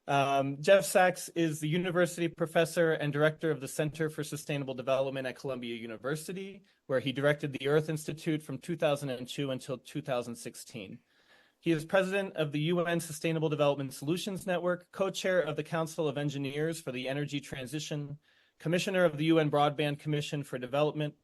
Jeff Sachs is the university professor and director of the Center for Sustainable Development at Columbia University, where he directed the Earth Institute from 2002 until 2016. He is president of the UN Sustainable Development Solutions Network, co-chair of the Council of Engineers for the Energy Transition, commissioner of the UN Broadband Commission for Development,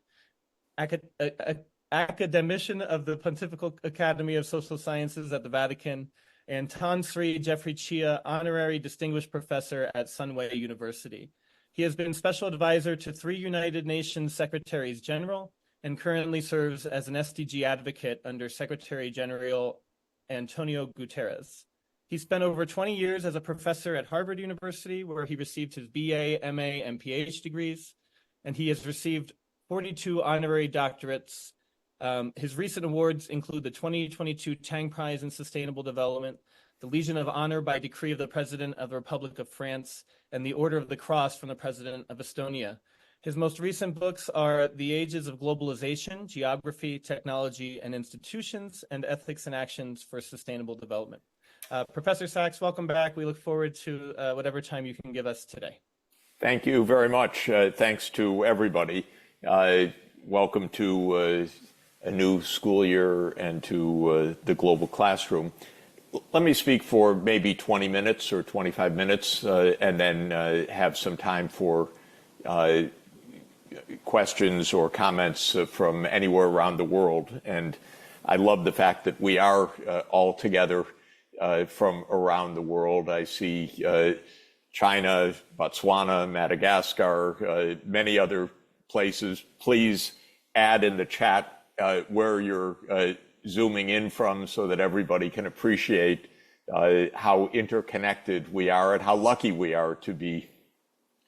academician of the Pontifical Academy of Social Sciences at the Vatican, and Tan Sri Jeffrey Chia, honorary distinguished professor at Sunway University. He has been special advisor to 3 United Nations Secretaries General and currently serves as an SDG advocate under Secretary General Antonio Guterres. He spent over 20 years as a professor at Harvard University, where he received his BA, MA, and PhD degrees, and he has received 42 honorary doctorates. His recent awards include the 2022 Tang Prize in Sustainable Development, the Legion of Honor by decree of the President of the Republic of France, and the Order of the Cross from the President of Estonia. His most recent books are The Ages of Globalization, Geography, Technology, and Institutions, and Ethics and Actions for Sustainable Development. Professor Sachs, welcome back. We look forward to whatever time you can give us today. Thank you very much. Thanks to everybody. Welcome to a new school year and to the global classroom. Let me speak for maybe 20 minutes or 25 minutes and then have some time for questions or comments from anywhere around the world. And I love the fact that we are all together from around the world. I see China, Botswana, Madagascar, many other places. Please add in the chat where you're zooming in from so that everybody can appreciate how interconnected we are and how lucky we are to be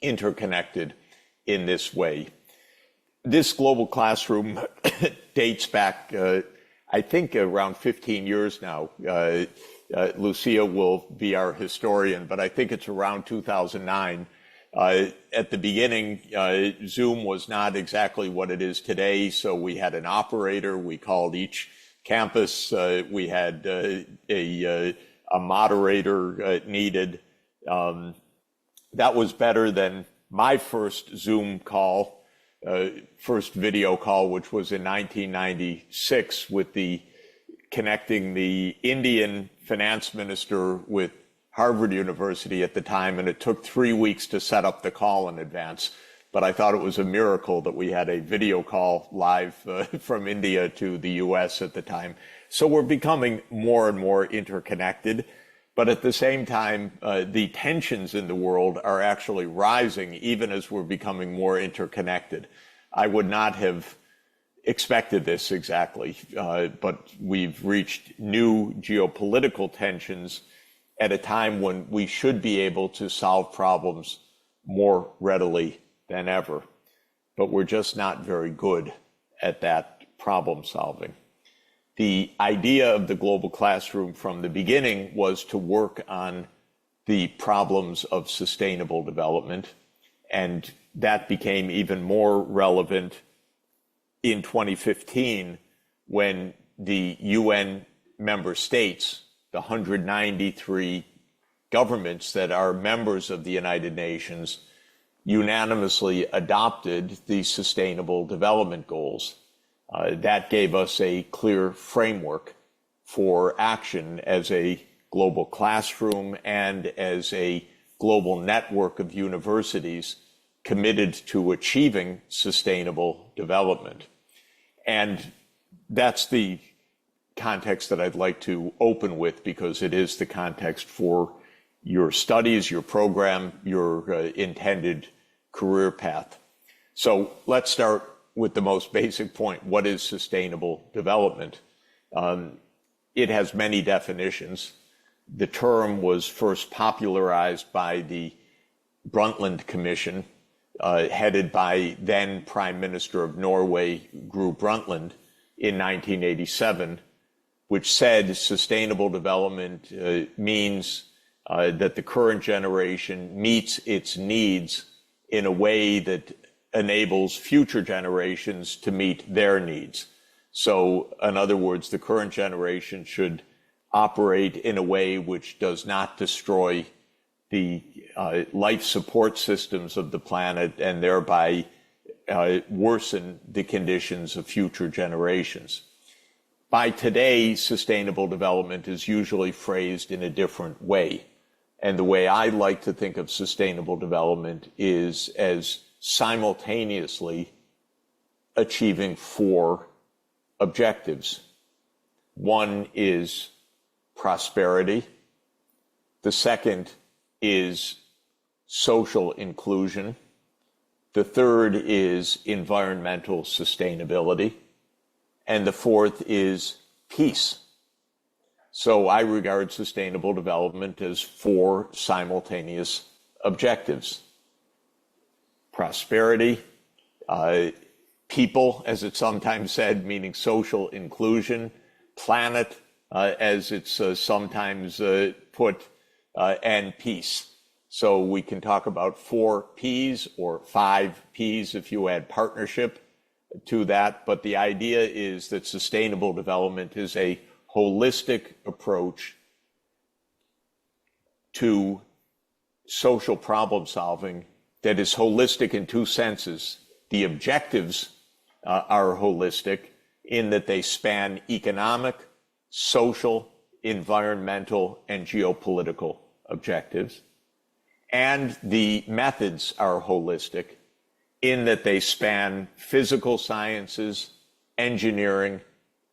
interconnected in this way. This global classroom dates back, I think, around 15 years now. Lucia will be our historian, but I think it's around 2009. At the beginning, Zoom was not exactly what it is today, so we had an operator. We called each campus. We had a moderator needed. That was better than my first Zoom call, first video call, which was in 1996 with connecting the Indian finance minister with Harvard University at the time, and it took 3 weeks to set up the call in advance. But I thought it was a miracle that we had a video call live from India to the US at the time. So we're becoming more and more interconnected. But at the same time, the tensions in the world are actually rising, even as we're becoming more interconnected. I would not have expected this exactly, but we've reached new geopolitical tensions at a time when we should be able to solve problems more readily than ever. But we're just not very good at that problem solving. The idea of the global classroom from the beginning was to work on the problems of sustainable development, and that became even more relevant in 2015 when the UN member states, the 193 governments that are members of the United Nations, unanimously adopted the Sustainable Development Goals. That gave us a clear framework for action as a global classroom and as a global network of universities committed to achieving sustainable development. And that's the context that I'd like to open with, because it is the context for your studies, your program, your intended career path. So let's start with the most basic point. What is sustainable development? It has many definitions. The term was first popularized by the Brundtland Commission, headed by then Prime Minister of Norway, Gro Brundtland, in 1987, which said sustainable development means that the current generation meets its needs in a way that enables future generations to meet their needs. So, in other words, the current generation should operate in a way which does not destroy the life support systems of the planet and thereby worsen the conditions of future generations. By today, sustainable development is usually phrased in a different way. And the way I like to think of sustainable development is as simultaneously achieving 4 objectives. One is prosperity. The second is social inclusion. The third is environmental sustainability. And the fourth is peace. So I regard sustainable development as 4 simultaneous objectives. Prosperity, people, as it's sometimes said, meaning social inclusion, planet, as it's sometimes put, and peace. So we can talk about 4 Ps or 5 Ps if you add partnership to that. But the idea is that sustainable development is a holistic approach to social problem solving that is holistic in 2 senses. The objectives are holistic in that they span economic, social, environmental, and geopolitical objectives. And the methods are holistic in that they span physical sciences, engineering,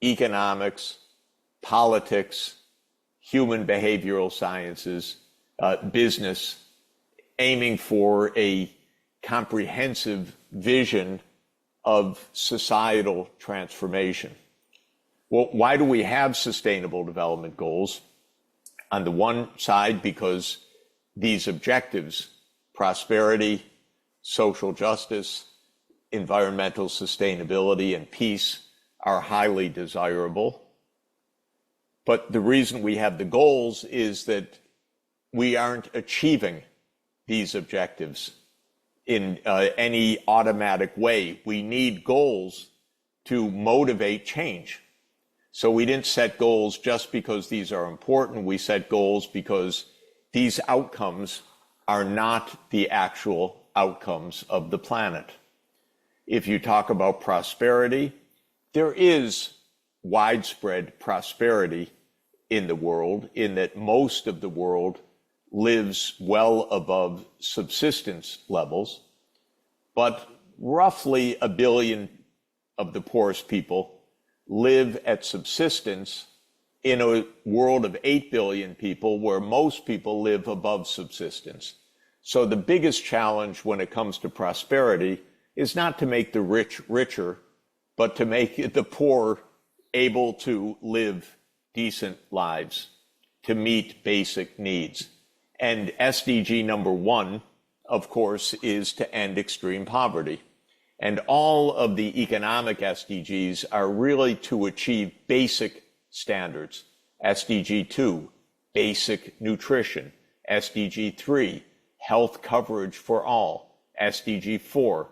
economics, politics, human behavioral sciences, business, aiming for a comprehensive vision of societal transformation. Well, why do we have sustainable development goals? On the one side, because these objectives, prosperity, social justice, environmental sustainability, and peace, are highly desirable. But the reason we have the goals is that we aren't achieving these objectives in any automatic way. We need goals to motivate change. So we didn't set goals just because these are important. We set goals because these outcomes are not the actual outcomes of the planet. If you talk about prosperity, there is widespread prosperity in the world, in that most of the world lives well above subsistence levels, but roughly 1 billion of the poorest people live at subsistence in a world of 8 billion people where most people live above subsistence. So the biggest challenge when it comes to prosperity is not to make the rich richer, but to make the poor able to live decent lives, to meet basic needs. And SDG number 1, of course, is to end extreme poverty. And all of the economic SDGs are really to achieve basic standards. SDG 2, basic nutrition. SDG 3, health coverage for all. SDG 4,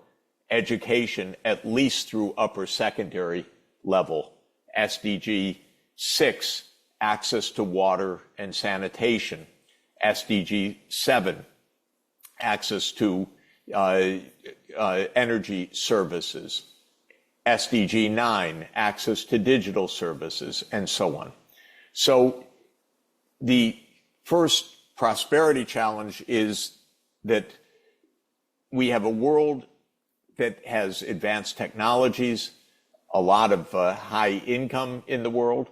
education at least through upper secondary level. SDG 6, access to water and sanitation. SDG 7, access to energy services. SDG 9, access to digital services, and so on. So the first prosperity challenge is that we have a world that has advanced technologies, a lot of high income in the world,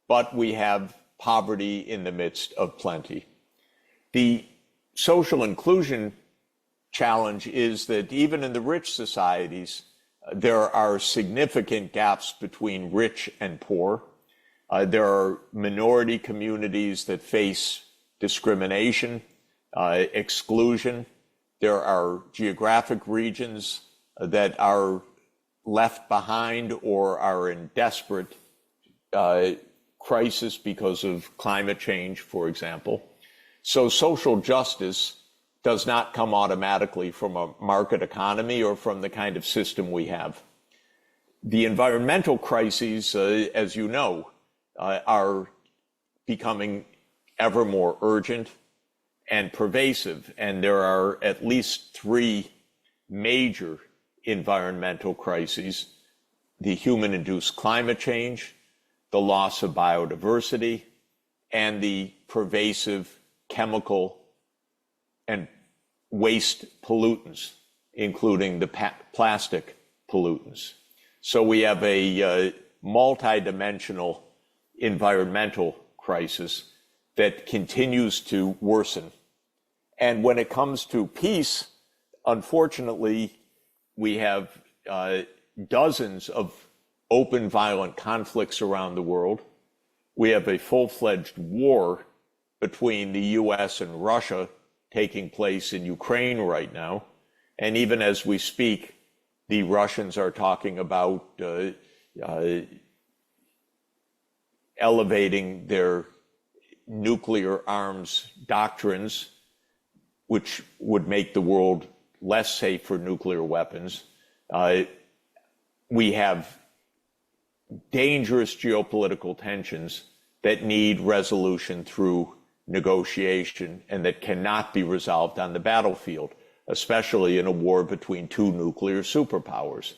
but we have poverty in the midst of plenty. The social inclusion challenge is that even in the rich societies, there are significant gaps between rich and poor. There are minority communities that face discrimination, exclusion. There are geographic regions that are left behind or are in desperate crisis because of climate change, for example. So social justice does not come automatically from a market economy or from the kind of system we have. The environmental crises, as you know, are becoming ever more urgent, and pervasive. And there are at least three major environmental crises: the human-induced climate change, the loss of biodiversity, and the pervasive chemical and waste pollutants, including the plastic pollutants. So we have a multidimensional environmental crisis that continues to worsen. And when it comes to peace, unfortunately, we have dozens of open violent conflicts around the world. We have a full-fledged war between the US and Russia taking place in Ukraine right now. And even as we speak, the Russians are talking about elevating their nuclear arms doctrines, which would make the world less safe for nuclear weapons. We have dangerous geopolitical tensions that need resolution through negotiation and that cannot be resolved on the battlefield, especially in a war between two nuclear superpowers.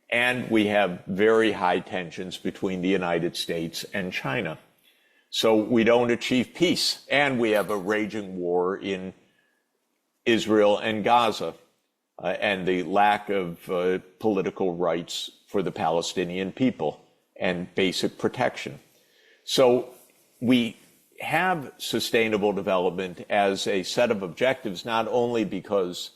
And we have very high tensions between the United States and China. So we don't achieve peace. And we have a raging war in Israel and Gaza, and the lack of political rights for the Palestinian people and basic protection. So we have sustainable development as a set of objectives, not only because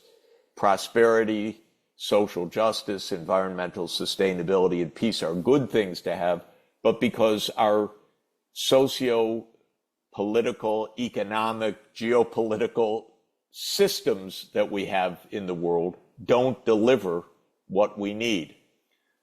prosperity, social justice, environmental sustainability, and peace are good things to have, but because our socio-political, economic, geopolitical systems that we have in the world don't deliver what we need.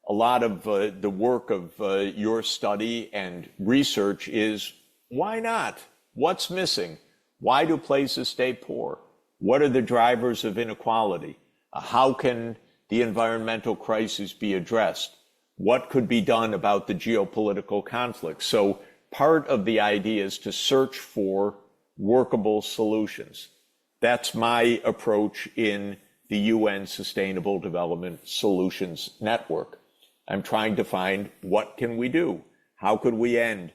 A lot of the work of your study and research is, why not? What's missing? Why do places stay poor? What are the drivers of inequality? How can the environmental crisis be addressed? What could be done about the geopolitical conflicts? So part of the idea is to search for workable solutions. That's my approach in the UN Sustainable Development Solutions Network. I'm trying to find, what can we do? How could we end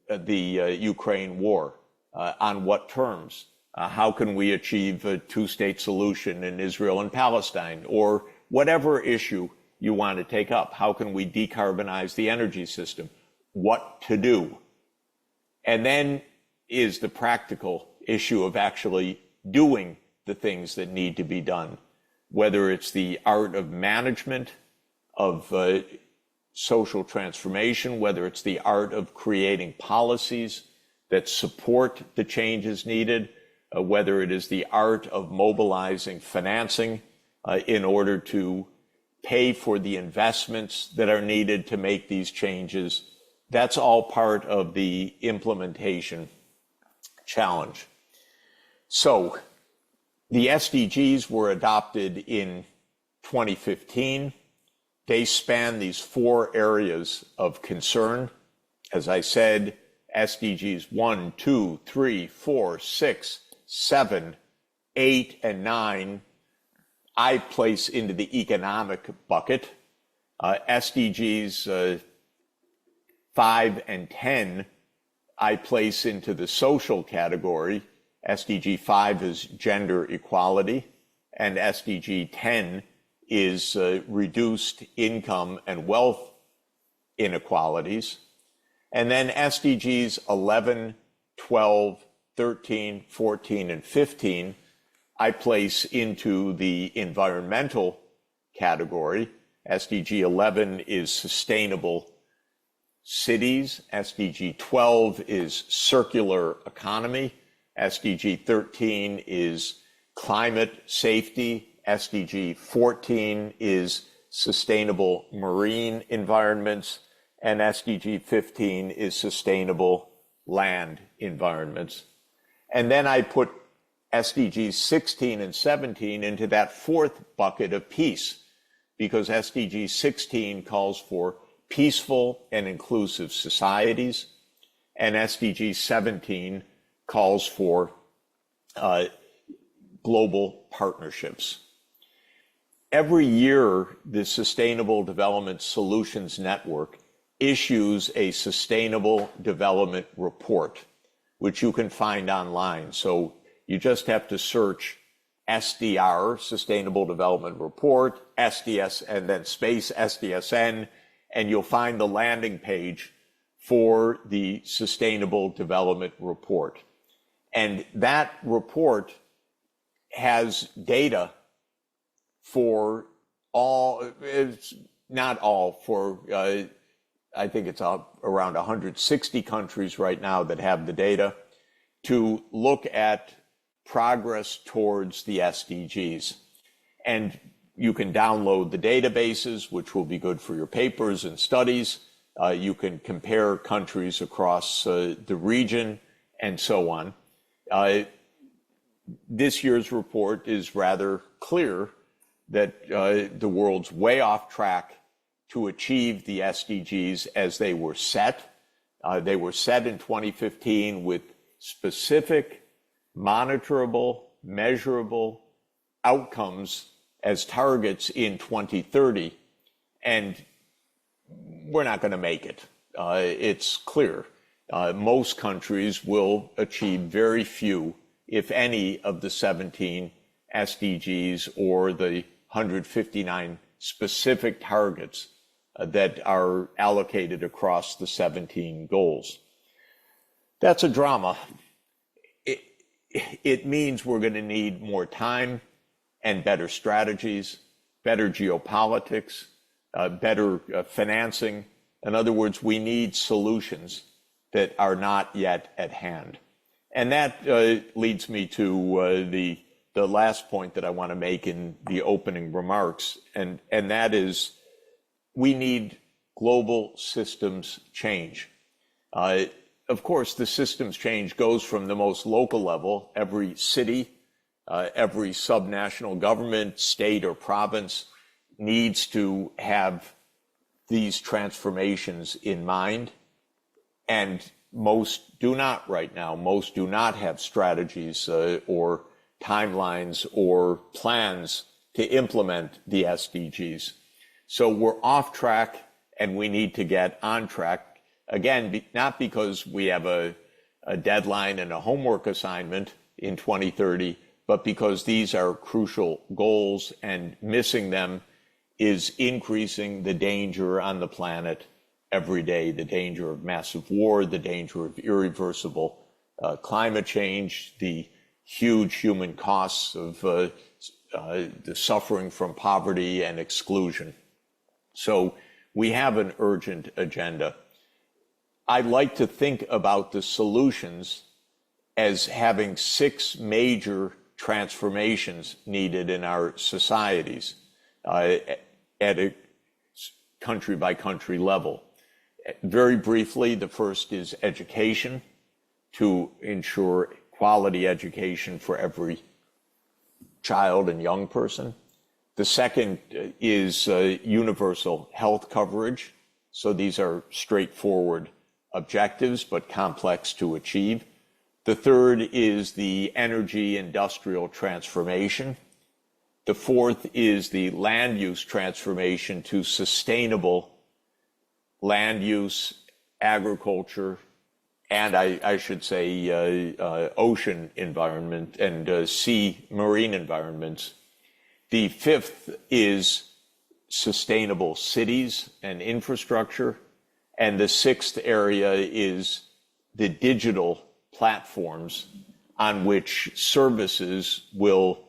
the Ukraine war? On what terms? How can we achieve a two-state solution in Israel and Palestine? Or whatever issue you want to take up. How can we decarbonize the energy system? What to do? And then is the practical issue of actually doing the things that need to be done, whether it's the art of management, of social transformation, whether it's the art of creating policies that support the changes needed, whether it is the art of mobilizing financing in order to pay for the investments that are needed to make these changes. That's all part of the implementation challenge. So the SDGs were adopted in 2015. They span these four areas of concern. As I said, SDGs 1, 2, 3, 4, 6, 7, 8, and 9, I place into the economic bucket. SDGs 5 and 10, I place into the social category. SDG 5 is gender equality, and SDG 10 is reduced income and wealth inequalities. And then SDGs 11, 12, 13, 14, and 15, I place into the environmental category. SDG 11 is sustainable cities. SDG 12 is circular economy. SDG 13 is climate safety. SDG 14 is sustainable marine environments. And SDG 15 is sustainable land environments. And then I put SDGs 16 and 17 into that fourth bucket of peace, because SDG 16 calls for peaceful and inclusive societies, and SDG 17 calls for global partnerships. Every year, the Sustainable Development Solutions Network issues a Sustainable Development Report, which you can find online. So you just have to search SDR, Sustainable Development Report, SDS, and then space SDSN, and you'll find the landing page for the Sustainable Development Report. And that report has data for all, it's not all, for I think it's around 160 countries right now that have the data to look at progress towards the SDGs. And you can download the databases, which will be good for your papers and studies. You can compare countries across the region and so on. This year's report is rather clear that the world's way off track to achieve the SDGs as they were set. They were set in 2015 with specific, monitorable, measurable outcomes as targets in 2030. And we're not going to make it. It's clear. Most countries will achieve very few, if any, of the 17 SDGs or the 159 specific targets that are allocated across the 17 goals. That's a drama. It means we're going to need more time and better strategies, better geopolitics, better financing. In other words, we need solutions that are not yet at hand. And that leads me to the last point that I want to make in the opening remarks, and that is we need global systems change. Of course, the systems change goes from the most local level. Every city, every subnational government, state or province needs to have these transformations in mind. And most do not right now. Most do not have strategies or timelines or plans to implement the SDGs. So we're off track and we need to get on track. Again, not because we have a deadline and a homework assignment in 2030, but because these are crucial goals and missing them is increasing the danger on the planet every day, the danger of massive war, the danger of irreversible climate change, the huge human costs of the suffering from poverty and exclusion. So we have an urgent agenda. I like to think about the solutions as having 6 major transformations needed in our societies at a country by country level. Very briefly, the first is education, to ensure quality education for every child and young person. The second is universal health coverage. So these are straightforward objectives, but complex to achieve. The third is the energy industrial transformation. The fourth is the land use transformation to sustainable land use, agriculture, and I should say ocean environment and sea marine environments. The fifth is sustainable cities and infrastructure. And the sixth area is the digital platforms on which services will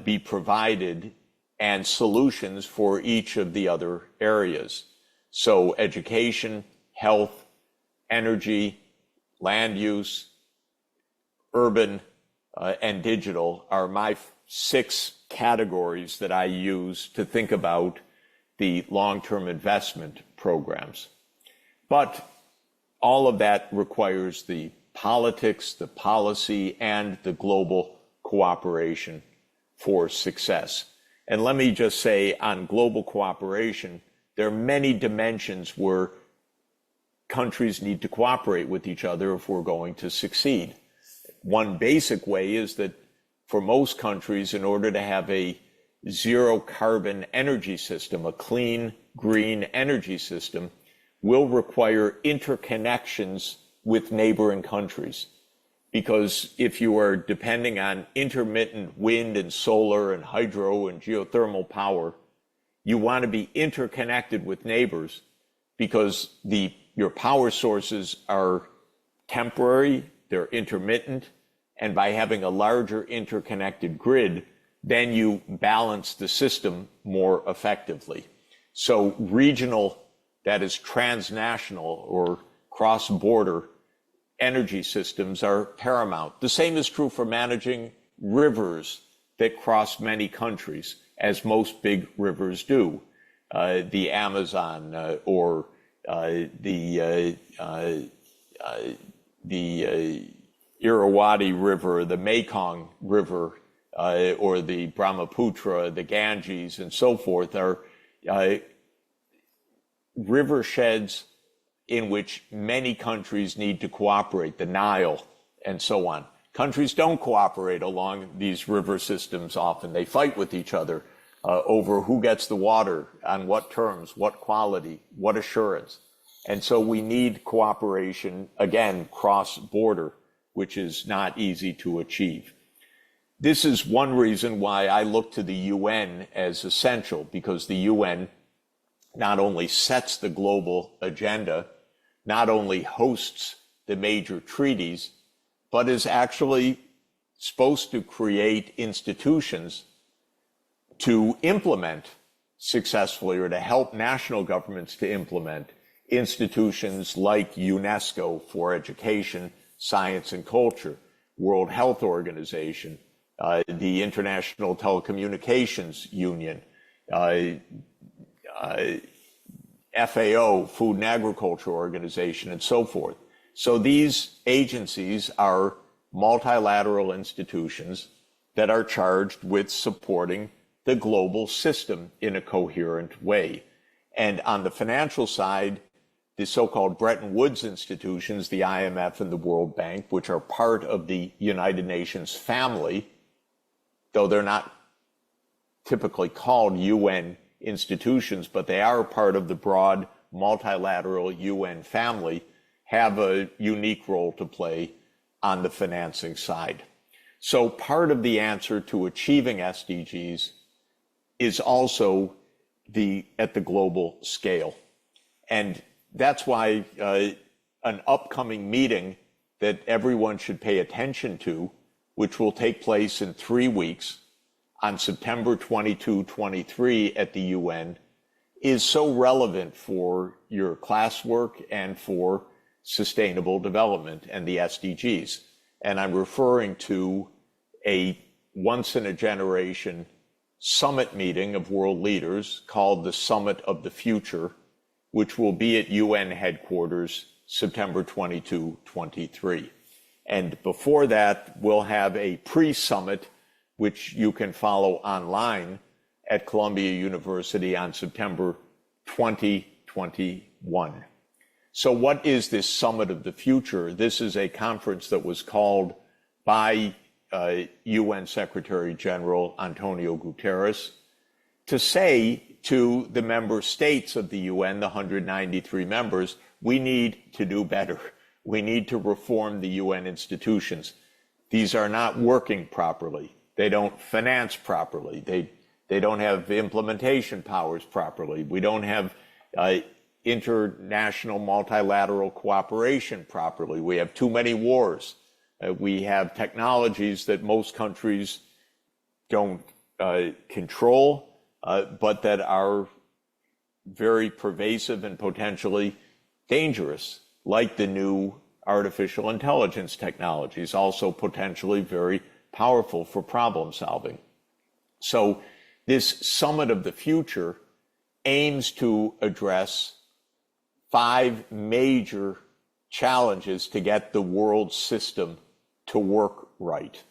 be provided and solutions for each of the other areas. So education, health, energy, land use, urban, and digital are my 6 categories that I use to think about the long-term investment programs. But all of that requires the politics, the policy, and the global cooperation for success. And let me just say on global cooperation, there are many dimensions where countries need to cooperate with each other if we're going to succeed. one basic way is that for most countries, in order to have a zero carbon energy system, a clean, green energy system, will require interconnections with neighboring countries. Because if you are depending on intermittent wind and solar and hydro and geothermal power, you want to be interconnected with neighbors because your power sources are temporary, they're intermittent, and by having a larger interconnected grid, then you balance the system more effectively. So regional, that is transnational or cross-border energy systems are paramount. The same is true for managing rivers that cross many countries, as most big rivers do. The Amazon or the Irrawaddy River, the Mekong River, or the Brahmaputra, the Ganges, and so forth are riversheds in which many countries need to cooperate, the Nile, and so on. Countries don't cooperate along these river systems often. They fight with each other over who gets the water, on what terms, what quality, what assurance. And so we need cooperation, again, cross-border, which is not easy to achieve. This is one reason why I look to the UN as essential, because the UN not only sets the global agenda, not only hosts the major treaties, but is actually supposed to create institutions to implement successfully, or to help national governments to implement institutions like UNESCO for education, science, and culture, World Health Organization, the International Telecommunications Union, FAO, Food and Agriculture Organization, and so forth. So these agencies are multilateral institutions that are charged with supporting the global system in a coherent way. And on the financial side, the so-called Bretton Woods institutions, the IMF and the World Bank, which are part of the United Nations family, though they're not typically called UN institutions, but they are part of the broad multilateral UN family, have a unique role to play on the financing side. So part of the answer to achieving SDGs is also at the global scale. And that's why an upcoming meeting that everyone should pay attention to, which will take place in 3 weeks on September 22, 23 at the UN, is so relevant for your classwork and for sustainable development and the SDGs. And I'm referring to a once-in-a-generation summit meeting of world leaders called the Summit of the Future, which will be at UN headquarters September 22, 23. And before that, we'll have a pre-summit, which you can follow online at Columbia University on September 2021. So what is this Summit of the Future? This is a conference that was called by UN Secretary General Antonio Guterres to say to the member states of the UN, the 193 members, we need to do better. We need to reform the UN institutions. These are not working properly. They don't finance properly. They don't have implementation powers properly. We don't have international multilateral cooperation properly. We have too many wars. We have technologies that most countries don't control, but that are very pervasive and potentially dangerous, like the new artificial intelligence technologies, also potentially very powerful for problem solving. So this Summit of the Future aims to address 5 major challenges to get the world system to work right.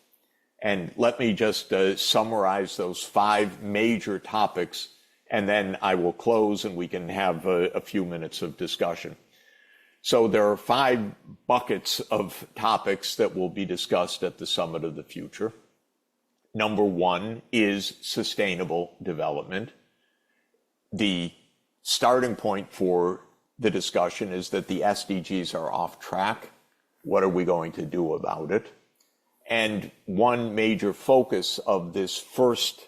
And let me just summarize those 5 major topics, and then I will close and we can have a few minutes of discussion. So there are 5 buckets of topics that will be discussed at the Summit of the Future. Number 1 is sustainable development. The starting point for the discussion is that the SDGs are off track. What are we going to do about it? And one major focus of this first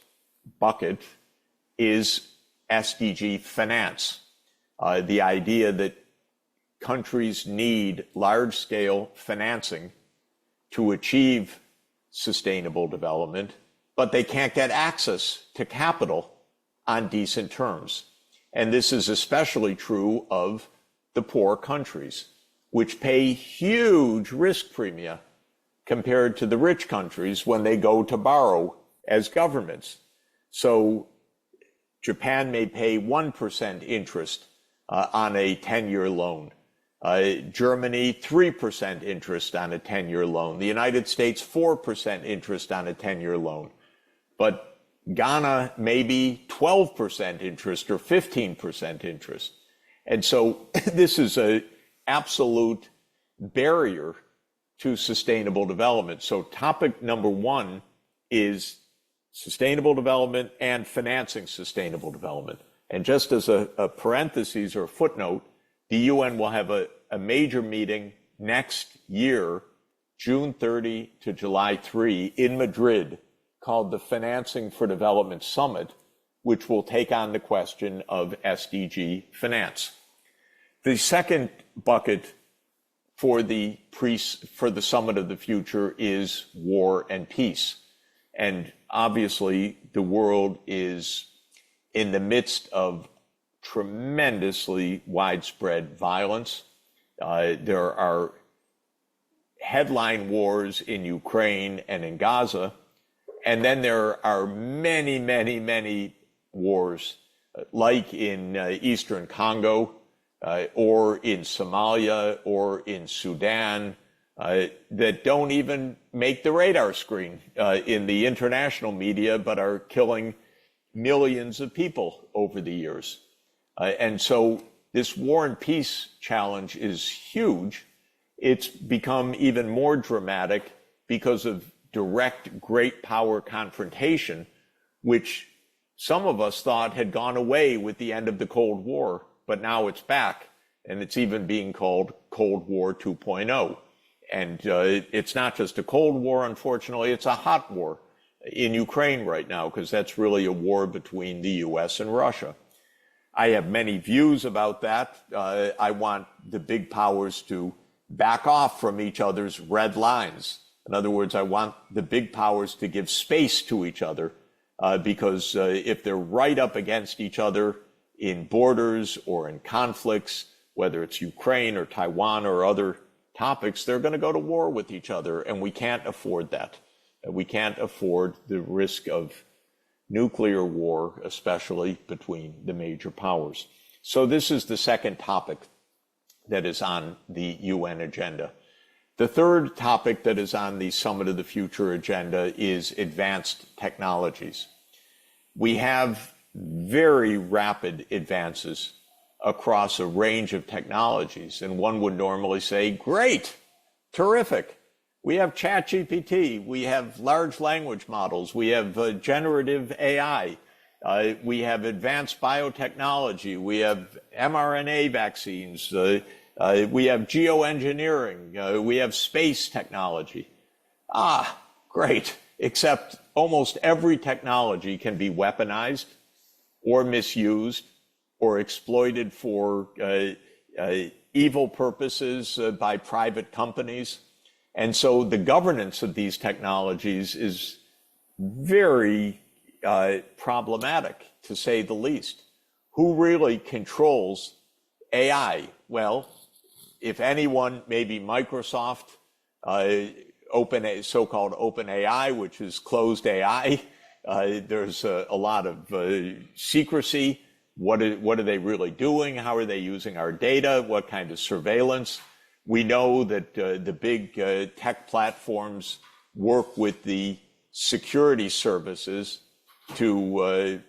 bucket is SDG finance. The idea that countries need large-scale financing to achieve sustainable development, but they can't get access to capital on decent terms. And this is especially true of the poor countries, which pay huge risk premia compared to the rich countries when they go to borrow as governments. So Japan may pay 1% interest on a 10-year loan. Germany, 3% interest on a 10-year loan. The United States, 4% interest on a 10-year loan. But Ghana, maybe 12% interest or 15% interest. And so this is an absolute barrier to sustainable development. So topic number 1 is sustainable development and financing sustainable development. And just as a parenthesis or a footnote, the UN will have a major meeting next year, June 30 to July 3 in Madrid, called the Financing for Development Summit, which will take on the question of SDG finance. The second bucket for the Summit of the Future is war and peace. And obviously, the world is in the midst of tremendously widespread violence. There are headline wars in Ukraine and in Gaza. And then there are many, many, many wars, like in Eastern Congo, or in Somalia, or in Sudan, that don't even make the radar screen in the international media, but are killing millions of people over the years. And so this war and peace challenge is huge. It's become even more dramatic because of direct great power confrontation, which some of us thought had gone away with the end of the Cold War, but now it's back, and it's even being called Cold War 2.0. And it's not just a Cold War, unfortunately, it's a hot war in Ukraine right now, because that's really a war between the US and Russia. I have many views about that. I want the big powers to back off from each other's red lines. In other words, I want the big powers to give space to each other, because if they're right up against each other in borders or in conflicts, whether it's Ukraine or Taiwan or other topics, they're going to go to war with each other, and we can't afford that. We can't afford the risk of nuclear war, especially between the major powers. So this is the second topic that is on the UN agenda. The third topic that is on the Summit of the Future agenda is advanced technologies. We have very rapid advances across a range of technologies, and one would normally say, great, terrific. We have ChatGPT, we have large language models, we have generative AI, we have advanced biotechnology, we have mRNA vaccines, we have geoengineering, we have space technology. Great, except almost every technology can be weaponized or misused or exploited for evil purposes by private companies. And so the governance of these technologies is very problematic, to say the least. Who really controls AI? Well, if anyone, maybe Microsoft, so-called OpenAI, which is closed AI. There's a lot of secrecy. What are they really doing? How are they using our data? What kind of surveillance? We know that the big tech platforms work with the security services to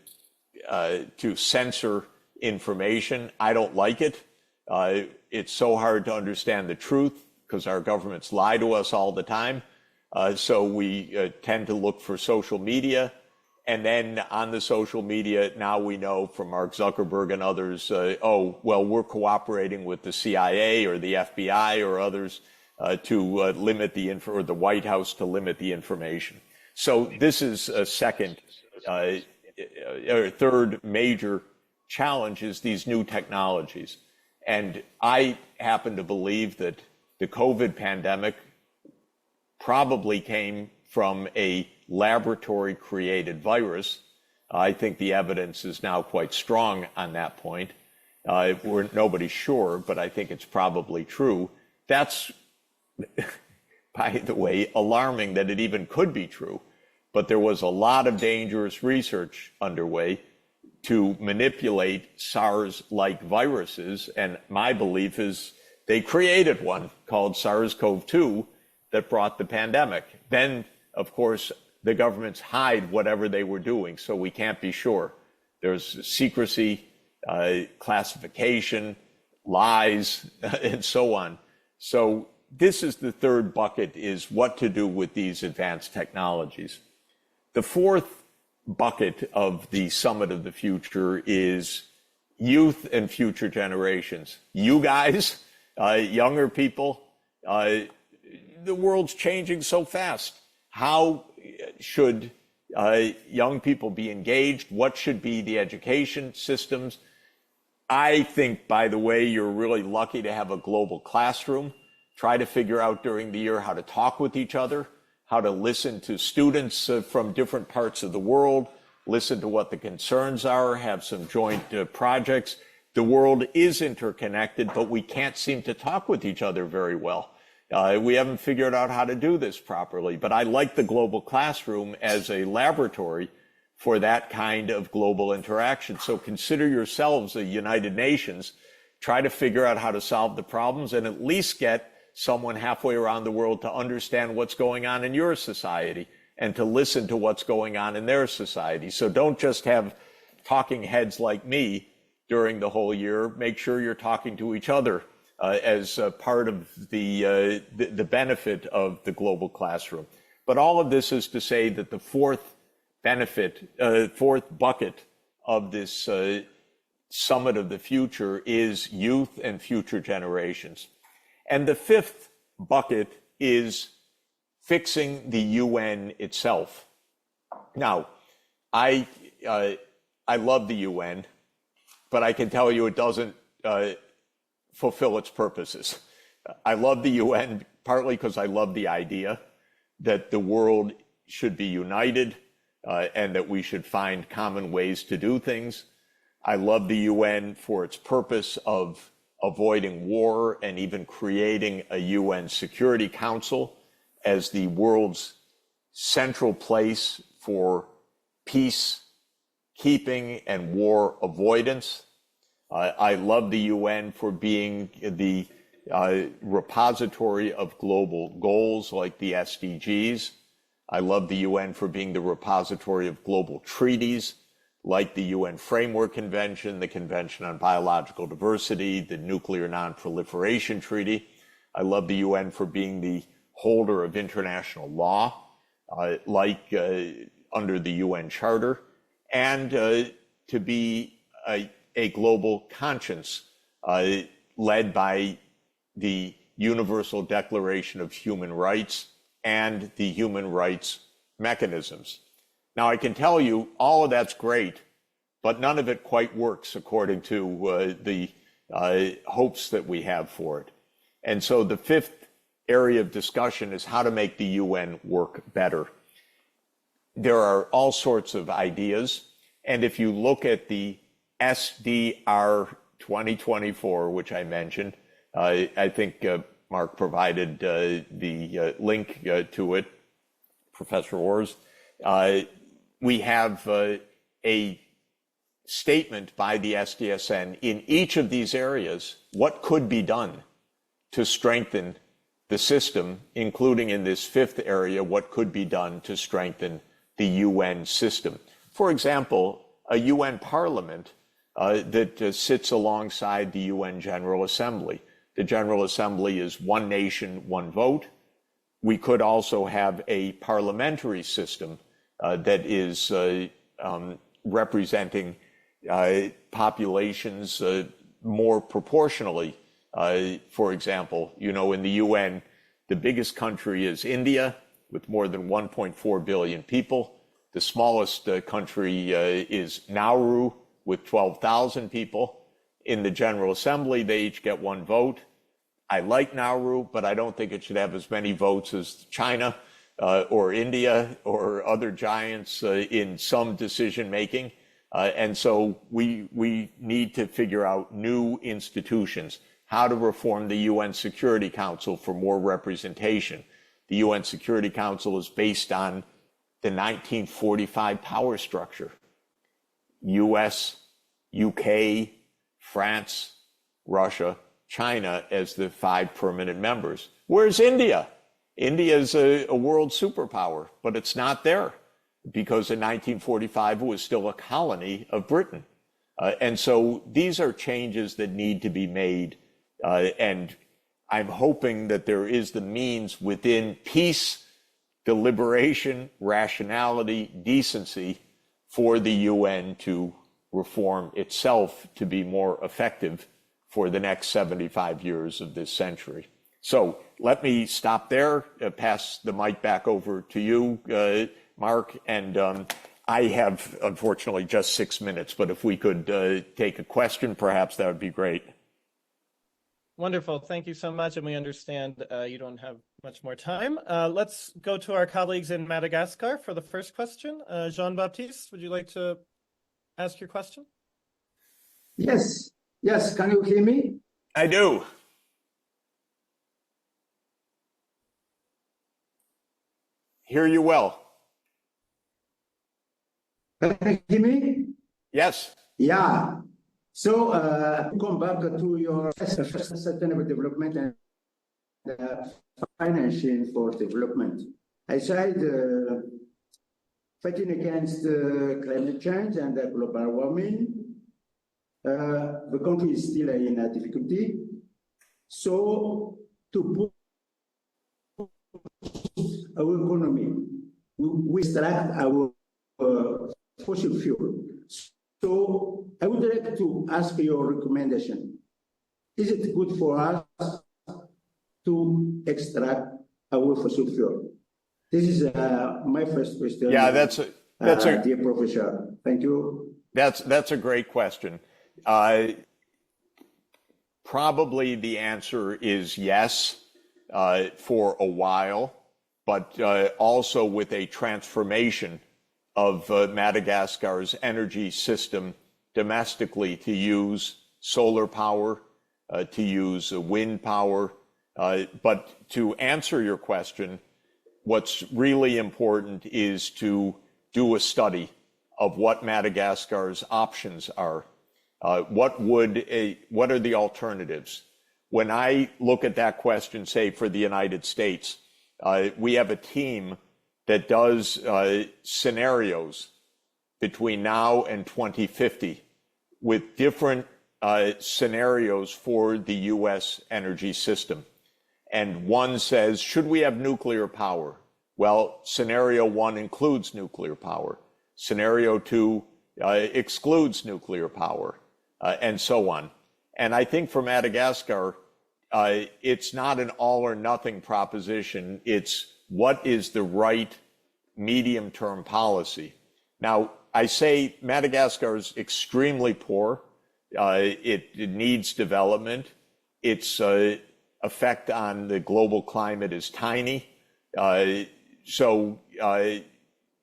censor information. I don't like it. it's so hard to understand the truth because our governments lie to us all the time. So we tend to look for social media. And then on the social media, now we know from Mark Zuckerberg and others, oh, well, we're cooperating with the CIA or the FBI or others to limit or the White House to limit the information. So this is a third major challenge is these new technologies. And I happen to believe that the COVID pandemic probably came from a laboratory created virus. I think the evidence is now quite strong on that point. Nobody's sure, but I think it's probably true. That's, by the way, alarming that it even could be true. But there was a lot of dangerous research underway to manipulate SARS-like viruses. And my belief is they created one called SARS-CoV-2 that brought the pandemic. Then, of course, the governments hide whatever they were doing, so we can't be sure. There's secrecy, classification, lies, and so on. So this is the third bucket, is what to do with these advanced technologies. The fourth bucket of the Summit of the Future is youth and future generations. You guys, younger people, the world's changing so fast. How should young people be engaged? What should be the education systems? I think, by the way, you're really lucky to have a global classroom. Try to figure out during the year how to talk with each other, how to listen to students from different parts of the world, listen to what the concerns are, have some joint projects. The world is interconnected, but we can't seem to talk with each other very well. We haven't figured out how to do this properly, but I like the global classroom as a laboratory for that kind of global interaction. So consider yourselves a United Nations. Try to figure out how to solve the problems and at least get someone halfway around the world to understand what's going on in your society and to listen to what's going on in their society. So don't just have talking heads like me during the whole year. Make sure you're talking to each other as part of the benefit of the global classroom. But all of this is to say that the fourth bucket of this Summit of the Future is youth and future generations. And the fifth bucket is fixing the UN itself. Now, I love the UN, but I can tell you it doesn't fulfill its purposes. I love the UN partly because I love the idea that the world should be united and that we should find common ways to do things. I love the UN for its purpose of avoiding war and even creating a UN Security Council as the world's central place for peacekeeping and war avoidance. I love the UN for being the repository of global goals like the SDGs. I love the UN for being the repository of global treaties like the UN Framework Convention, the Convention on Biological Diversity, the Nuclear Non-Proliferation Treaty. I love the UN for being the holder of international law, like under the UN Charter, and to be a global conscience led by the Universal Declaration of Human Rights and the human rights mechanisms. Now, I can tell you all of that's great, but none of it quite works according to the hopes that we have for it. And so the fifth area of discussion is how to make the UN work better. There are all sorts of ideas. And if you look at the SDR 2024, which I mentioned, I think Mark provided the link to it, Professor Orrs. We have a statement by the SDSN in each of these areas, what could be done to strengthen the system, including in this fifth area, what could be done to strengthen the UN system. For example, a UN parliament that sits alongside the UN General Assembly, the General Assembly is one nation, one vote. We could also have a parliamentary system that is representing populations more proportionally. For example, in the UN, the biggest country is India with more than 1.4 billion people. The smallest country is Nauru with 12,000 people. In the General Assembly, they each get one vote. I like Nauru, but I don't think it should have as many votes as China or India or other giants in some decision making. And so we need to figure out new institutions, how to reform the UN Security Council for more representation. The UN Security Council is based on the 1945 power structure. US, UK, France, Russia, China as the 5 permanent members. Where's India? India is a world superpower, but it's not there because in 1945 it was still a colony of Britain. And so these are changes that need to be made. And I'm hoping that there is the means within peace, deliberation, rationality, decency for the UN to reform itself to be more effective for the next 75 years of this century. So let me stop there, pass the mic back over to you, Mark, and I have, unfortunately, just 6 minutes, but if we could take a question, perhaps that would be great. Wonderful. Thank you so much. And we understand you don't have much more time. Let's go to our colleagues in Madagascar for the first question. Jean-Baptiste, would you like to ask your question? Yes. Yes. Can you hear me? I do. Hear you well. Can you hear me? Yes. Yeah. So come back to your sustainable development and financing for development. Aside fighting against climate change and global warming, the country is still in a difficulty. So to boost our economy, we extract our fossil fuel. So I would like to ask your recommendation. Is it good for us to extract our fossil fuel? This is my first question. Yeah, that's a dear professor. Thank you. That's a great question. Probably the answer is yes for a while, but also with a transformation of Madagascar's energy system domestically to use solar power, to use wind power. But to answer your question, what's really important is to do a study of what Madagascar's options are. What are the alternatives? When I look at that question, say for the United States, we have a team that does scenarios between now and 2050 with different scenarios for the US energy system. And one says, should we have nuclear power? Well, scenario 1 includes nuclear power. Scenario 2 excludes nuclear power, and so on. And I think for Madagascar, it's not an all or nothing proposition. It's what is the right medium-term policy. Now, I say Madagascar is extremely poor. It needs development. Its effect on the global climate is tiny. So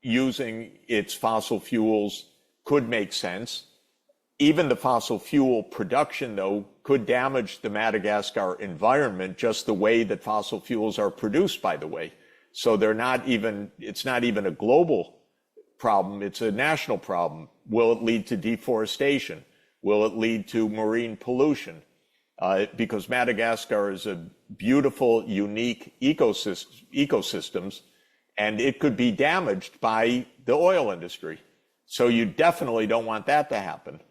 using its fossil fuels could make sense. Even the fossil fuel production, though, could damage the Madagascar environment just the way that fossil fuels are produced, by the way. So it's not even a global problem, it's a national problem. Will it lead to deforestation? Will it lead to marine pollution? Because Madagascar is a beautiful, unique ecosystems, and it could be damaged by the oil industry. So you definitely don't want that to happen.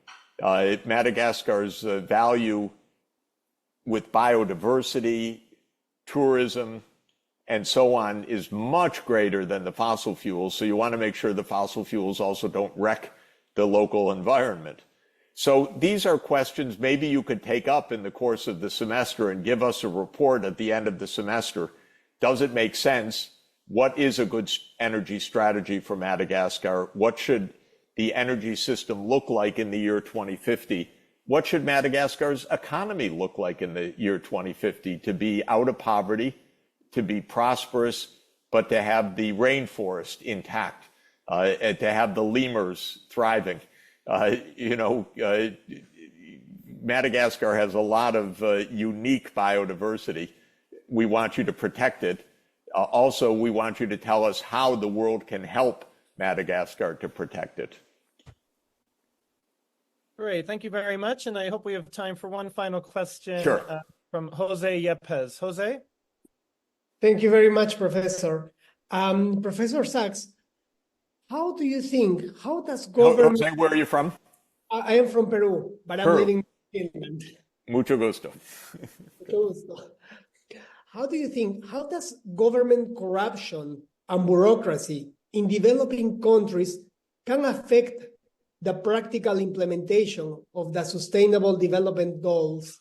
Madagascar's value with biodiversity, tourism, and so on is much greater than the fossil fuels. So you want to make sure the fossil fuels also don't wreck the local environment. So these are questions maybe you could take up in the course of the semester and give us a report at the end of the semester. Does it make sense? What is a good energy strategy for Madagascar? What should the energy system look like in the year 2050? What should Madagascar's economy look like in the year 2050 to be out of poverty, to be prosperous, but to have the rainforest intact, and to have the lemurs thriving? Madagascar has a lot of unique biodiversity. We want you to protect it. Also, we want you to tell us how the world can help Madagascar to protect it. Great, thank you very much. And I hope we have time for one final question. Sure. From Jose Yepes. Jose? Thank you very much, Professor. Professor Sachs, how does government... Jose, where are you from? I am from Peru, but I'm living in Finland. Mucho gusto. How does government corruption and bureaucracy in developing countries can affect the practical implementation of the Sustainable Development Goals?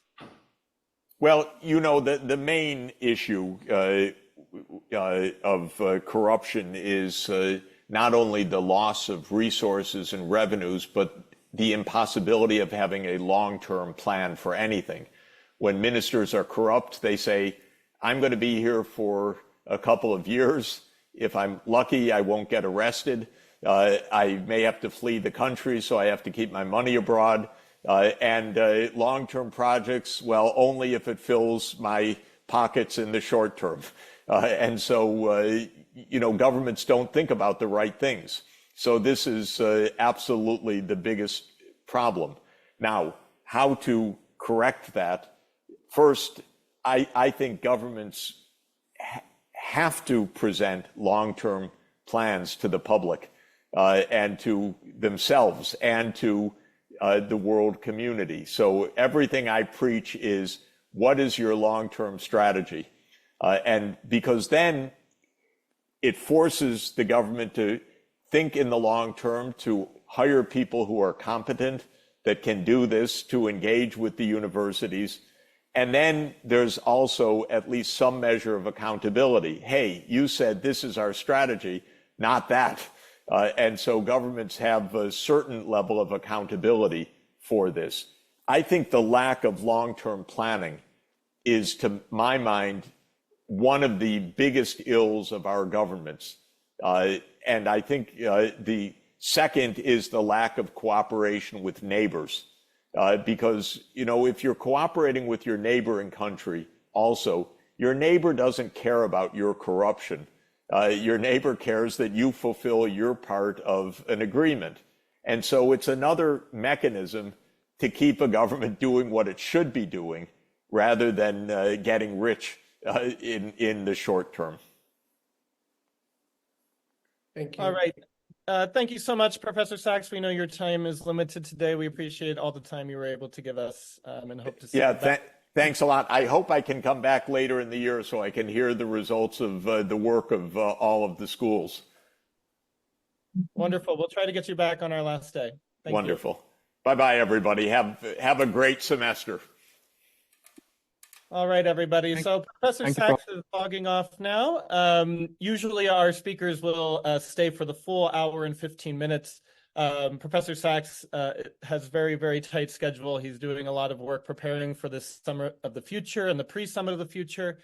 Well, the main issue of corruption is not only the loss of resources and revenues, but the impossibility of having a long-term plan for anything. When ministers are corrupt, they say, I'm going to be here for a couple of years. If I'm lucky, I won't get arrested. I may have to flee the country, so I have to keep my money abroad. And long-term projects, well, only if it fills my pockets in the short term. And so, governments don't think about the right things. So this is absolutely the biggest problem. Now, how to correct that? First, I think governments have to present long-term plans to the public and to themselves and to the world community. So everything I preach is, what is your long-term strategy? And because then it forces the government to think in the long term, to hire people who are competent, that can do this, to engage with the universities. And then there's also at least some measure of accountability. Hey, you said this is our strategy, not that. And so governments have a certain level of accountability for this. I think the lack of long-term planning is, to my mind, one of the biggest ills of our governments. And I think the second is the lack of cooperation with neighbors. Because, if you're cooperating with your neighboring country, also, your neighbor doesn't care about your corruption. Your neighbor cares that you fulfill your part of an agreement. And so it's another mechanism to keep a government doing what it should be doing rather than getting rich in the short term. Thank you. All right. Thank you so much, Professor Sachs. We know your time is limited today. We appreciate all the time you were able to give us and hope to see you back. Thanks a lot. I hope I can come back later in the year so I can hear the results of the work of all of the schools. Wonderful. We'll try to get you back on our last day. Thank Wonderful. you. Bye-bye, everybody. Have a great semester. All right, everybody. So Professor Sachs is logging off now. Usually our speakers will stay for the full hour and 15 minutes. Professor Sachs has very, very tight schedule. He's doing a lot of work preparing for this Summit of the Future and the pre-Summit of the Future.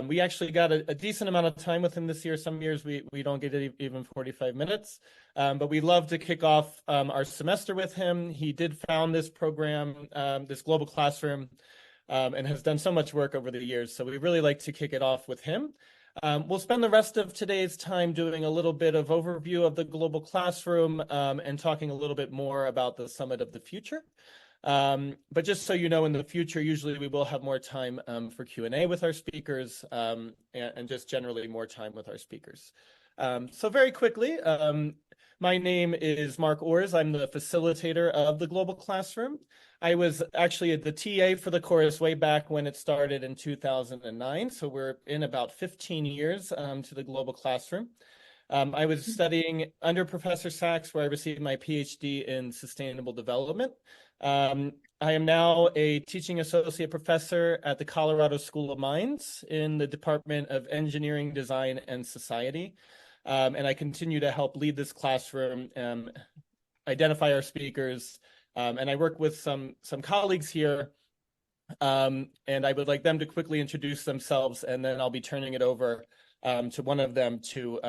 We actually got a decent amount of time with him this year. Some years we don't get even 45 minutes, but we love to kick off our semester with him. He did found this program, this Global Classroom, and has done so much work over the years. So we really like to kick it off with him. We'll spend the rest of today's time doing a little bit of overview of the Global Classroom and talking a little bit more about the Summit of the Future. But just so you know, in the future, usually we will have more time for Q&A with our speakers and just generally more time with our speakers. So very quickly, my name is Mark Orrs. I'm the facilitator of the Global Classroom. I was actually the TA for the course way back when it started in 2009. So we're in about 15 years to the Global Classroom. I was studying under Professor Sachs, where I received my PhD in sustainable development. I am now a teaching associate professor at the Colorado School of Mines in the Department of Engineering, Design, and Society. And I continue to help lead this classroom, identify our speakers, and I work with some colleagues here, and I would like them to quickly introduce themselves, and then I'll be turning it over to one of them to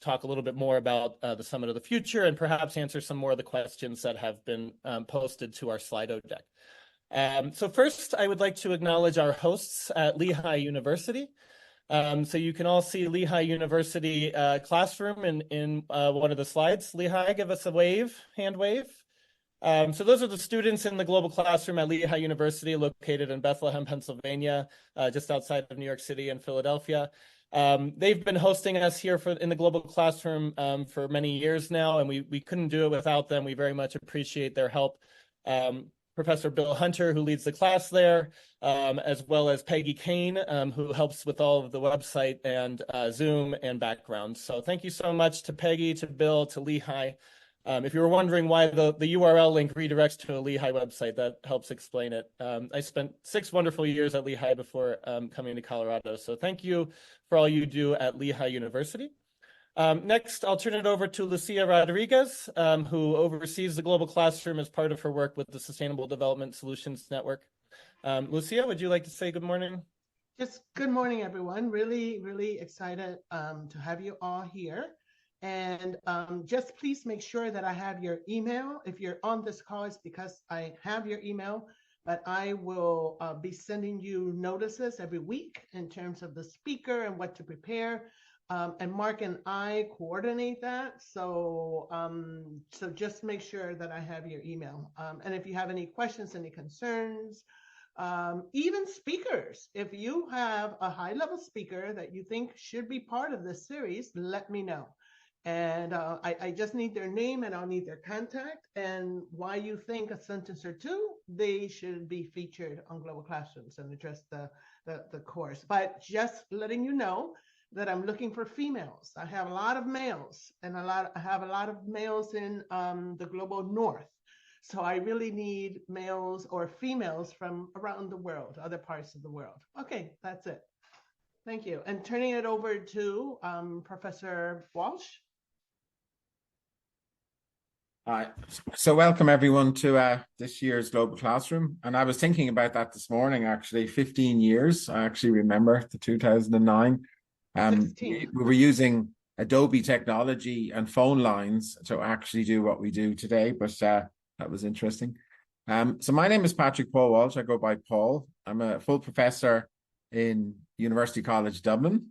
talk a little bit more about the Summit of the Future and perhaps answer some more of the questions that have been posted to our Slido deck. So first, I would like to acknowledge our hosts at Lehigh University. So you can all see Lehigh University classroom in one of the slides. Lehigh, give us a wave, hand wave. So those are the students in the Global Classroom at Lehigh University, located in Bethlehem, Pennsylvania, just outside of New York City and Philadelphia. They've been hosting us here in the Global Classroom for many years now, and we couldn't do it without them. We very much appreciate their help. Professor Bill Hunter, who leads the class there, as well as Peggy Kane, who helps with all of the website and Zoom and background. So thank you so much to Peggy, to Bill, to Lehigh. If you were wondering why the URL link redirects to a Lehigh website, that helps explain it. I spent 6 wonderful years at Lehigh before coming to Colorado. So thank you for all you do at Lehigh University. Next, I'll turn it over to Lucia Rodriguez, who oversees the Global Classroom as part of her work with the Sustainable Development Solutions Network. Lucia, would you like to say good morning? Just good morning, everyone. Really, really excited to have you all here. And just please make sure that I have your email. If you're on this call, it's because I have your email, but I will be sending you notices every week in terms of the speaker and what to prepare. And Mark and I coordinate that. So, so just make sure that I have your email. And if you have any questions, any concerns, even speakers, if you have a high-level speaker that you think should be part of this series, let me know. And I just need their name, and I'll need their contact and why you think a sentence or two they should be featured on Global Classrooms and address the course. But just letting you know that I'm looking for females. I have a lot of males, and I have a lot of males in the Global North. So I really need males or females from around the world, other parts of the world. Okay, that's it. Thank you. And turning it over to Professor Walsh. Hi. So welcome everyone to this year's Global Classroom. And I was thinking about that this morning, actually, 15 years. I actually remember the 2009. We were using Adobe technology and phone lines to actually do what we do today, but that was interesting. So my name is Patrick Paul Walsh. I go by Paul. I'm a full professor in University College Dublin,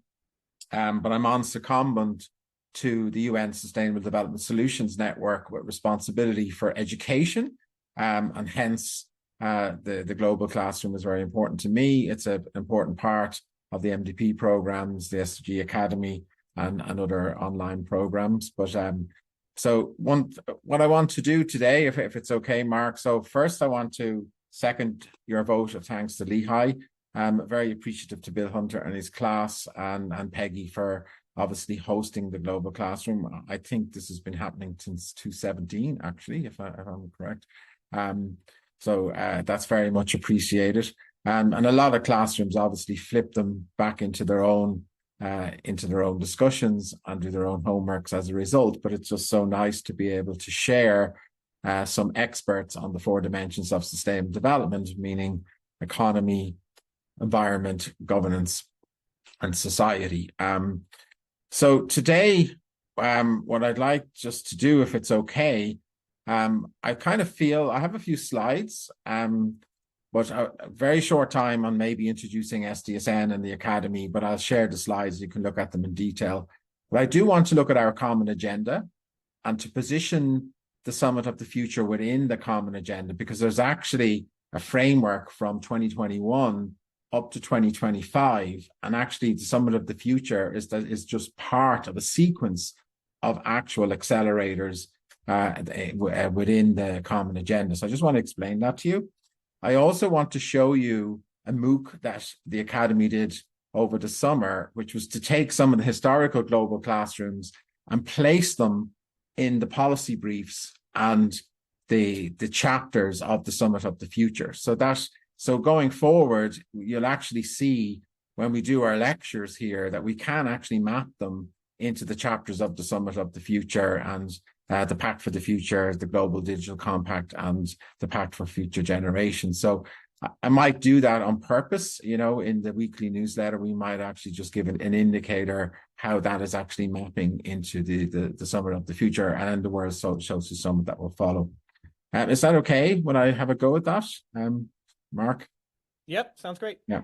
but I'm on secondment to the UN Sustainable Development Solutions Network with responsibility for education, and hence the Global Classroom is very important to me. It's an important part of the MDP programs, the SDG Academy, and other online programs. But so what I want to do today, if it's okay, Mark. So first, I want to second your vote of thanks to Lehigh. I'm very appreciative to Bill Hunter and his class, and Peggy for obviously hosting the Global Classroom. I think this has been happening since 2017, actually, if I'm correct. So that's very much appreciated. And a lot of classrooms obviously flip them back into their own discussions and do their own homeworks as a result. But it's just so nice to be able to share some experts on the 4 dimensions of sustainable development, meaning economy, environment, governance, and society. So today, what I'd like just to do, if it's okay, I kind of feel I have a few slides, but a very short time on maybe introducing SDSN and the Academy, but I'll share the slides. You can look at them in detail. But I do want to look at our common agenda and to position the Summit of the Future within the common agenda, because there's actually a framework from 2021 up to 2025. And actually, the Summit of the Future is just part of a sequence of actual accelerators within the Common Agenda. So I just want to explain that to you. I also want to show you a MOOC that the Academy did over the summer, which was to take some of the historical global classrooms and place them in the policy briefs and the chapters of the Summit of the Future. So going forward, you'll actually see when we do our lectures here that we can actually map them into the chapters of the Summit of the Future and the Pact for the Future, the Global Digital Compact, and the Pact for Future Generations. So I might do that on purpose, in the weekly newsletter. We might actually just give it an indicator how that is actually mapping into the Summit of the Future and the World Social Summit that will follow. Is that okay when I have a go at that, Mark? Yep, sounds great. Yeah.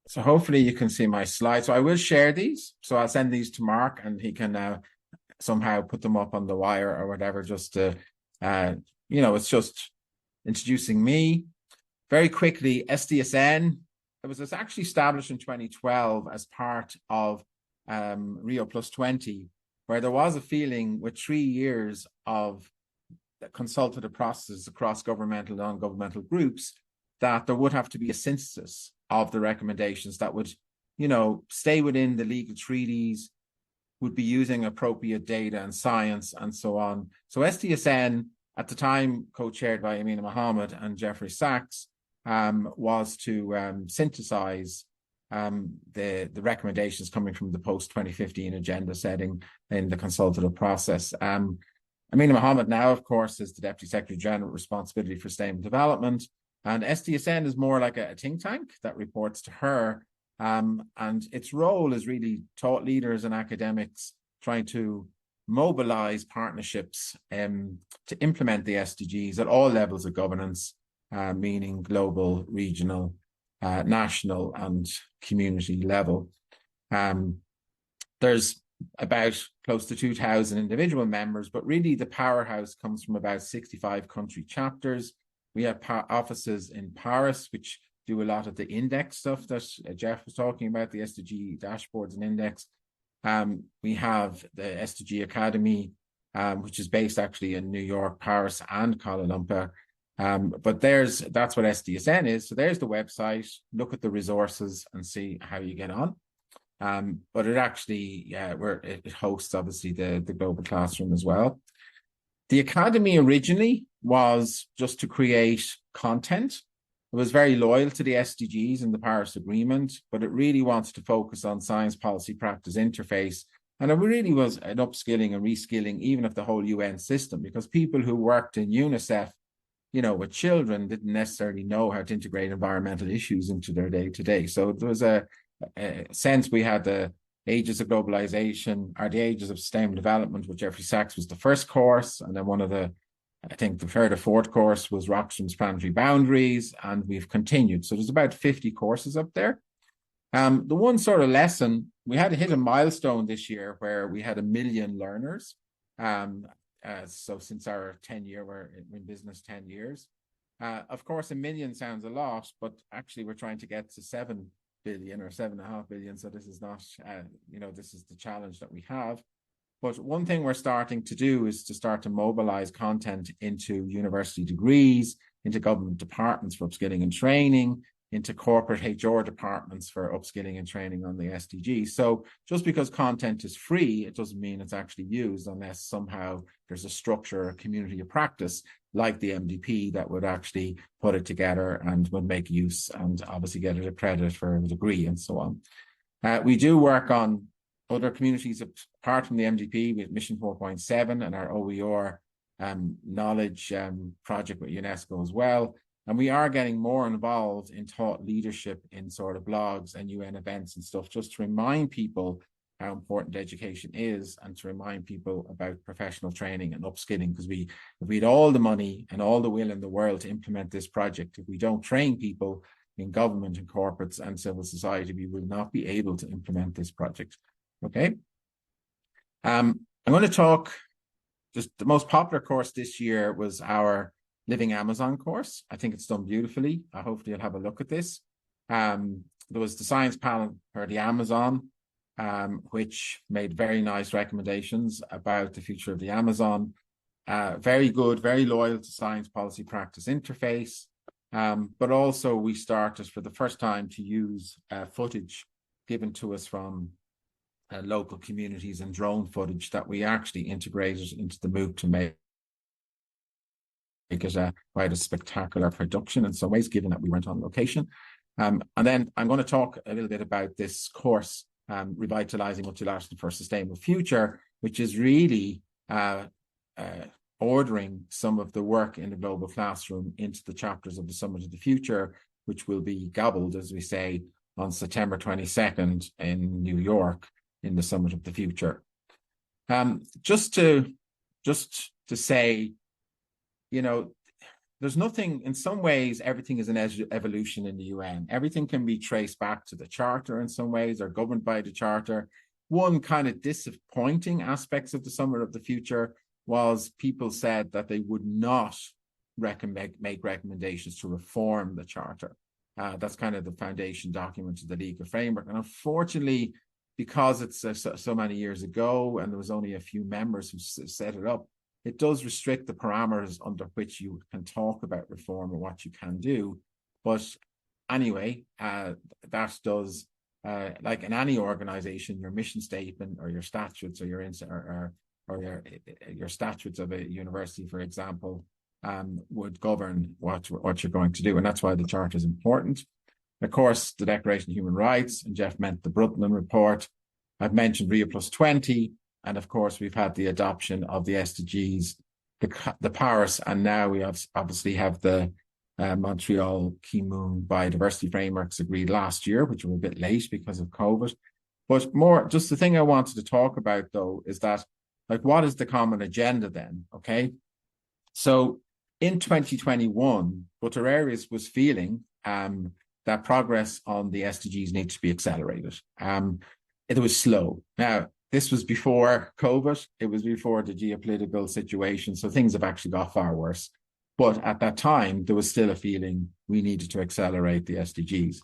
So hopefully you can see my slides. So I will share these. So I'll send these to Mark and he can somehow put them up on the wire or whatever, just to, it's just introducing me. Very quickly, SDSN, it was actually established in 2012 as part of Rio Plus 20, where there was a feeling with 3 years of consultative processes across governmental and non-governmental groups that there would have to be a synthesis of the recommendations that would, stay within the legal treaties, would be using appropriate data and science and so on. So SDSN, at the time co-chaired by Amina Mohammed and Jeffrey Sachs, was to synthesize the recommendations coming from the post-2015 agenda setting in the consultative process. Amina Mohammed now, of course, is the Deputy Secretary General responsibility for sustainable development. And SDSN is more like a think tank that reports to her. And its role is really thought leaders and academics trying to mobilize partnerships to implement the SDGs at all levels of governance, meaning global, regional, national, and community level. There's about close to 2,000 individual members, but really the powerhouse comes from about 65 country chapters. We have offices in Paris, which do a lot of the index stuff that Jeff was talking about, the SDG dashboards and index. We have the SDG Academy, which is based actually in New York, Paris, and Kuala Lumpur. But that's what SDSN is. So there's the website, look at the resources and see how you get on. But it actually, it hosts obviously the global classroom as well. The Academy originally was just to create content. It was very loyal to the SDGs and the Paris Agreement, but it really wants to focus on science, policy, practice interface. And it really was an upskilling and reskilling, even of the whole UN system, because people who worked in UNICEF, with children didn't necessarily know how to integrate environmental issues into their day-to-day. So there was a sense we had the Ages of Globalization, or the Ages of Sustainable Development, with Jeffrey Sachs was the first course, and then one of the, I think the third or fourth course was Rockstrom's Planetary Boundaries, and we've continued. So there's about 50 courses up there. The one sort of lesson, we had to hit a milestone this year where we had 1 million learners. So since our 10-year, we're in business 10 years. Of course, 1 million sounds a lot, but actually we're trying to get to 7 billion or 7.5 billion. So this is not, this is the challenge that we have. But one thing we're starting to do is to start to mobilize content into university degrees, into government departments for upskilling and training, into corporate HR departments for upskilling and training on the SDGs. So just because content is free, it doesn't mean it's actually used unless somehow there's a structure, a community of practice like the MDP that would actually put it together and would make use and obviously get it accredited for a degree and so on. We do work on other communities apart from the MDP with Mission 4.7 and our OER knowledge project with UNESCO as well. And we are getting more involved in thought leadership in sort of blogs and UN events and stuff, just to remind people how important education is and to remind people about professional training and upskilling. Because if we had all the money and all the will in the world to implement this project, if we don't train people in government and corporates and civil society, we will not be able to implement this project. Okay. I'm going to talk the most popular course this year was our Living Amazon course. I think it's done beautifully. Hopefully you'll have a look at this. There was the science panel for the Amazon, which made very nice recommendations about the future of the Amazon. Very good, very loyal to science policy practice interface. But also we started for the first time to use footage given to us from local communities and drone footage that we actually integrated into the MOOC to make it quite a spectacular production in some ways, given that we went on location. And then I'm going to talk a little bit about this course, Revitalizing Multilateralism for a Sustainable Future, which is really ordering some of the work in the global classroom into the chapters of the Summit of the Future, which will be gobbled, as we say, on September 22nd in New York in the Summit of the Future. Just to say, you know, there's nothing, in some ways, everything is an evolution in the UN. Everything can be traced back to the Charter in some ways, or governed by the Charter. One kind of disappointing aspects of the Summit of the Future was people said that they would not make recommendations to reform the Charter. That's kind of the foundation document of the legal framework. And unfortunately, because it's so many years ago and there was only a few members who set it up, it does restrict the parameters under which you can talk about reform or what you can do. But anyway, that does, like in any organization, your mission statement or your statutes or your statutes of a university, for example, would govern what you're going to do. And that's why the Charter is important. Of course, the Declaration of Human Rights, and Jeff meant the Brundtland Report. I've mentioned Rio Plus 20. And of course, we've had the adoption of the SDGs, the Paris, and now we obviously have the Montreal Ki-Moon Biodiversity Frameworks agreed last year, which were a bit late because of COVID. But just the thing I wanted to talk about, though, is that, like, what is the common agenda then? Okay. So in 2021, Guterres was feeling that progress on the SDGs needs to be accelerated. It was slow. Now, this was before COVID. It was before the geopolitical situation. So things have actually got far worse. But at that time, there was still a feeling we needed to accelerate the SDGs.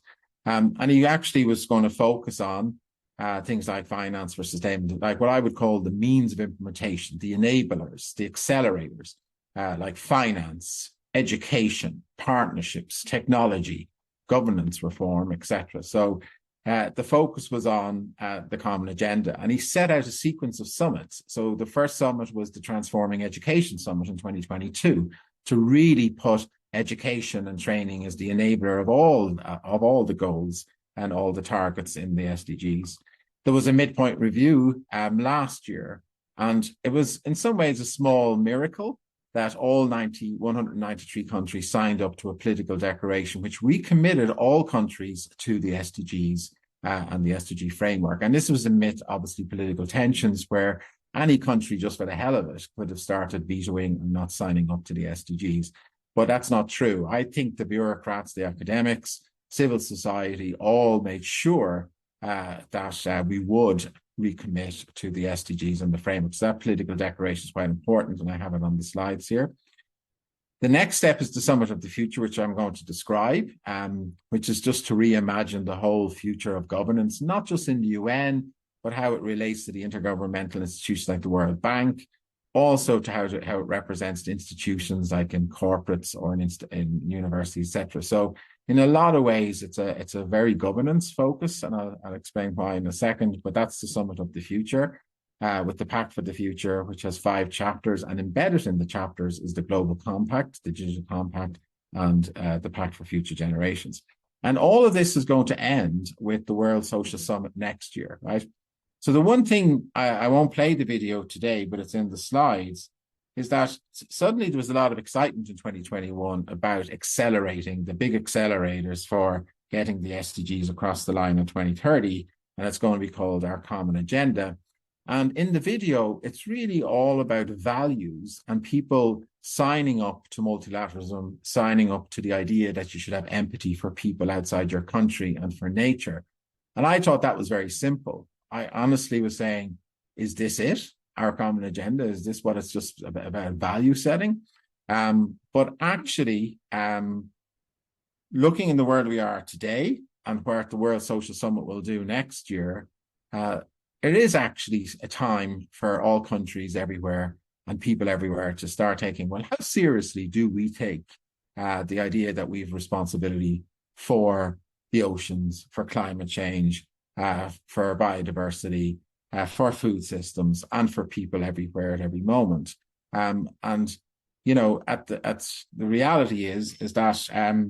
And he actually was going to focus on things like finance for sustainability, like what I would call the means of implementation, the enablers, the accelerators, like finance, education, partnerships, technology, governance reform, etc. So the focus was on the common agenda, and he set out a sequence of summits. So the first summit was the Transforming Education Summit in 2022, to really put education and training as the enabler of all the goals and all the targets in the SDGs. There was a midpoint review last year, and it was in some ways a small miracle that all 193 countries signed up to a political declaration, which recommitted all countries to the SDGs and the SDG framework. And this was amid, obviously, political tensions where any country, just for the hell of it, could have started vetoing and not signing up to the SDGs. But that's not true. I think the bureaucrats, the academics, civil society all made sure that we would recommit to the SDGs and the framework. So that political declaration is quite important, and I have it on the slides here. The next step is the Summit of the Future, which I'm going to describe, which is just to reimagine the whole future of governance, not just in the UN, but how it relates to the intergovernmental institutions like the World Bank, also to how it represents institutions like in corporates or in universities, etc. So in a lot of ways, it's a very governance focus, and I'll explain why in a second, but that's the Summit of the Future, with the Pact for the Future, which has 5 chapters, and embedded in the chapters is the Global Compact, the Digital Compact, and the Pact for Future Generations. And all of this is going to end with the World Social Summit next year, right? So the one thing, I won't play the video today, but it's in the slides, is that suddenly there was a lot of excitement in 2021 about accelerating, the big accelerators for getting the SDGs across the line in 2030, and it's going to be called our Common Agenda. And in the video, it's really all about values and people signing up to multilateralism, signing up to the idea that you should have empathy for people outside your country and for nature. And I thought that was very simple. I honestly was saying, is this it? our common agenda? Is this what it's just about value setting? But actually, looking in the world we are today and where the World Social Summit will do next year, it is actually a time for all countries everywhere and people everywhere to start taking, well, how seriously do we take the idea that we have responsibility for the oceans, for climate change, for biodiversity, for food systems, and for people everywhere at every moment. And you know, the reality is that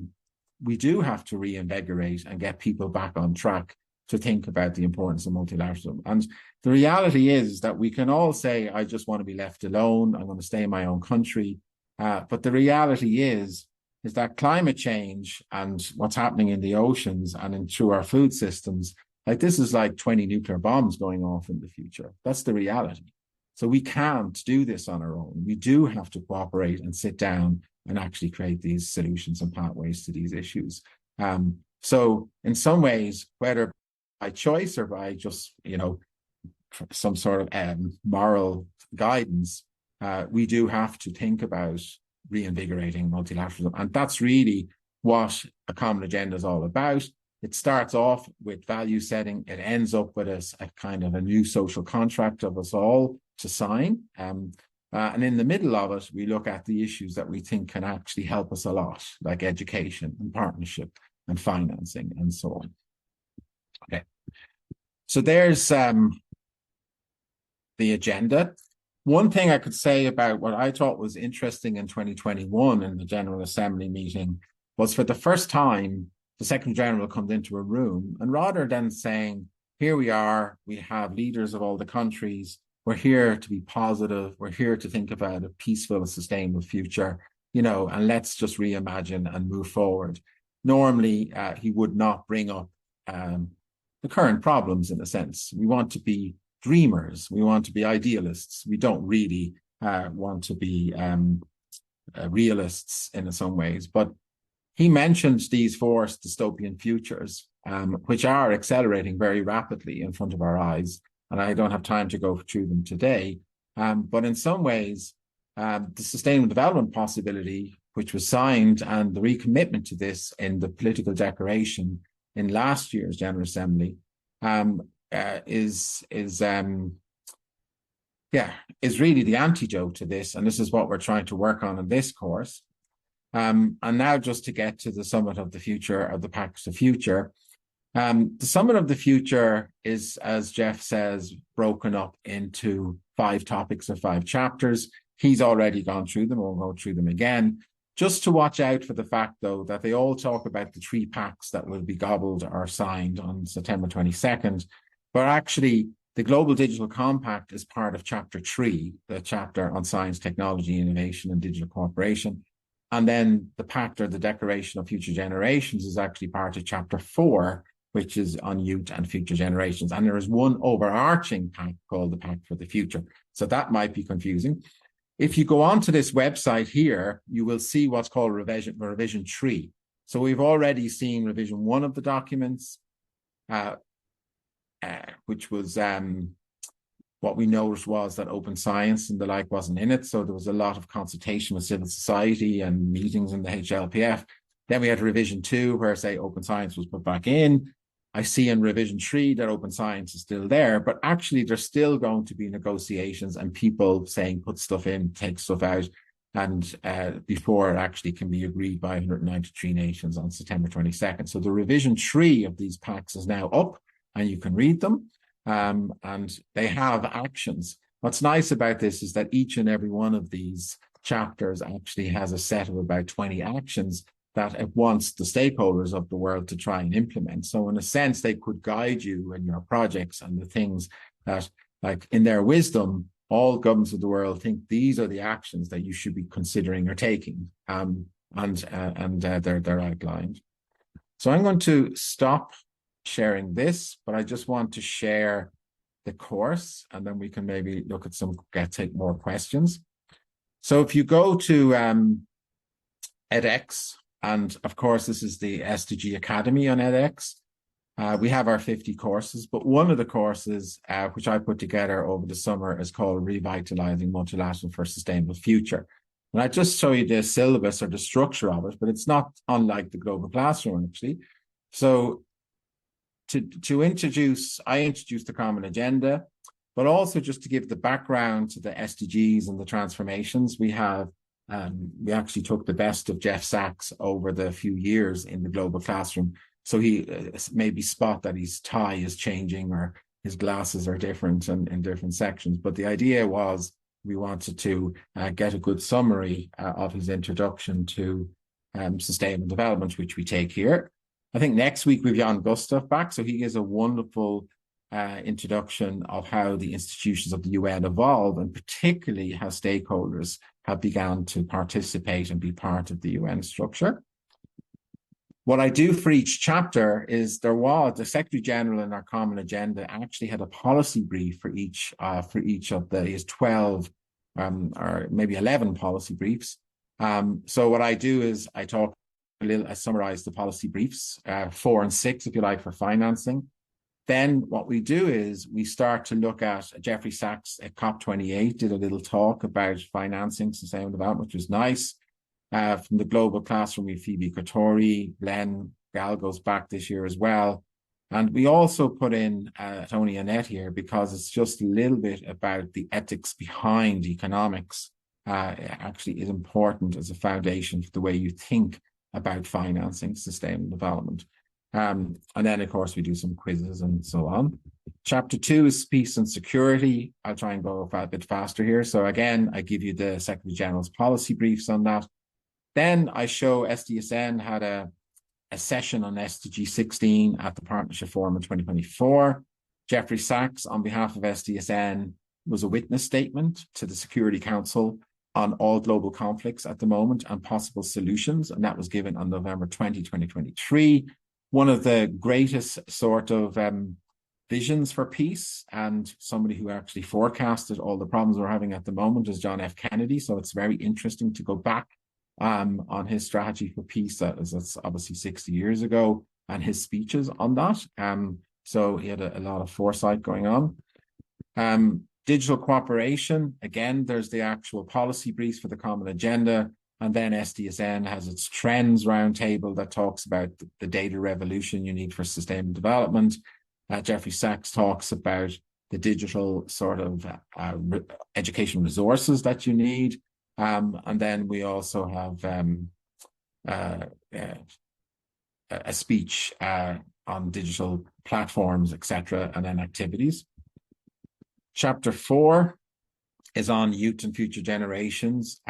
we do have to reinvigorate and get people back on track to think about the importance of multilateralism. And the reality is that we can all say, I just want to be left alone, I'm going to stay in my own country. But the reality is that climate change and what's happening in the oceans and through our food systems, like this is like 20 nuclear bombs going off in the future. That's the reality. So we can't do this on our own. We do have to cooperate and sit down and actually create these solutions and pathways to these issues. So in some ways, whether by choice or by just, you know, some sort of moral guidance, we do have to think about reinvigorating multilateralism. And that's really what a common agenda is all about. It starts off with value setting. It ends up with a kind of a new social contract of us all to sign. And in the middle of it, we look at the issues that we think can actually help us a lot, like education and partnership and financing and so on. Okay. So there's the agenda. One thing I could say about what I thought was interesting in 2021 in the General Assembly meeting was for the first time, the Secretary General comes into a room and rather than saying, here we are, we have leaders of all the countries, we're here to be positive, we're here to think about a peaceful and sustainable future, you know, and let's just reimagine and move forward. Normally, he would not bring up the current problems in a sense. We want to be dreamers, we want to be idealists. We don't really want to be realists in some ways, but he mentioned these four dystopian futures, which are accelerating very rapidly in front of our eyes. And I don't have time to go through them today. But in some ways, the Sustainable Development Possibility, which was signed, and the recommitment to this in the political declaration in last year's General Assembly, is really the antidote to this. And this is what we're trying to work on in this course. And now just to get to the Summit of the Future, of the Pact of the Future. The Summit of the Future is, as Jeff says, broken up into 5 topics or 5 chapters. He's already gone through them. We'll go through them again. Just to watch out for the fact, though, that they all talk about the 3 pacts that will be gobbled or signed on September 22nd. But actually, the Global Digital Compact is part of Chapter 3, the chapter on science, technology, innovation, and digital cooperation. And then the Pact or the Declaration of Future Generations is actually part of Chapter 4, which is on youth and future generations. And there is one overarching pact called the Pact for the Future. So that might be confusing. If you go onto this website here, you will see what's called revision 3. So we've already seen revision 1 of the documents, which was what we noticed was that open science and the like wasn't in it. So there was a lot of consultation with civil society and meetings in the HLPF. Then we had revision 2, where, say, open science was put back in. I see in revision 3 that open science is still there, but actually there's still going to be negotiations and people saying put stuff in, take stuff out, and before it actually can be agreed by 193 nations on September 22nd. So the revision 3 of these pacts is now up, and you can read them, and they have actions. What's nice about this is that each and every one of these chapters actually has a set of about 20 actions that it wants the stakeholders of the world to try and implement. So in a sense, they could guide you in your projects and the things that, like in their wisdom, all governments of the world think these are the actions that you should be considering or taking, and they're outlined. So I'm going to stop sharing this, but I just want to share the course, and then we can maybe look at take more questions. So if you go to edX, and of course, this is the SDG Academy on edX. We have our 50 courses, but one of the courses, which I put together over the summer, is called Revitalizing Multilateral for a Sustainable Future. And I just show you the syllabus or the structure of it, but it's not unlike the global classroom, actually. So I introduced the Common Agenda, but also just to give the background to the SDGs and the transformations. We actually took the best of Jeff Sachs over the few years in the global classroom. So he maybe spot that his tie is changing or his glasses are different in different sections. But the idea was we wanted to get a good summary of his introduction to sustainable development, which we take here. I think next week we've Jan Gustav back. So he gives a wonderful introduction of how the institutions of the UN evolve, and particularly how stakeholders have begun to participate and be part of the UN structure. What I do for each chapter is the Secretary General in our Common Agenda actually had a policy brief for each of his 12 or maybe 11 policy briefs. So what I do is I summarize the policy briefs, 4 and 6, if you like, for financing. Then what we do is we start to look at Jeffrey Sachs at COP28 did a little talk about financing sustainable development, which was nice. From the global classroom, we have Phoebe Katori, Glenn Gal goes back this year as well. And we also put in Tony Annette here because it's just a little bit about the ethics behind economics. It actually is important as a foundation for the way you think about financing sustainable development. And then, of course, we do some quizzes and so on. Chapter 2 is peace and security. I'll try and go a bit faster here. So again, I give you the Secretary General's policy briefs on that. Then I show SDSN had a session on SDG 16 at the Partnership Forum in 2024. Jeffrey Sachs, on behalf of SDSN, was a witness statement to the Security Council on all global conflicts at the moment and possible solutions. And that was given on November 20, 2023. One of the greatest sort of visions for peace, and somebody who actually forecasted all the problems we're having at the moment, is John F. Kennedy. So it's very interesting to go back on his strategy for peace. That's obviously 60 years ago, and his speeches on that. So he had a lot of foresight going on. Digital cooperation, again, there's the actual policy briefs for the Common Agenda, and then SDSN has its trends roundtable that talks about the data revolution you need for sustainable development. Jeffrey Sachs talks about the digital sort of education resources that you need. And then we also have a speech on digital platforms, etc., and then activities. Chapter 4 is on youth and future generations.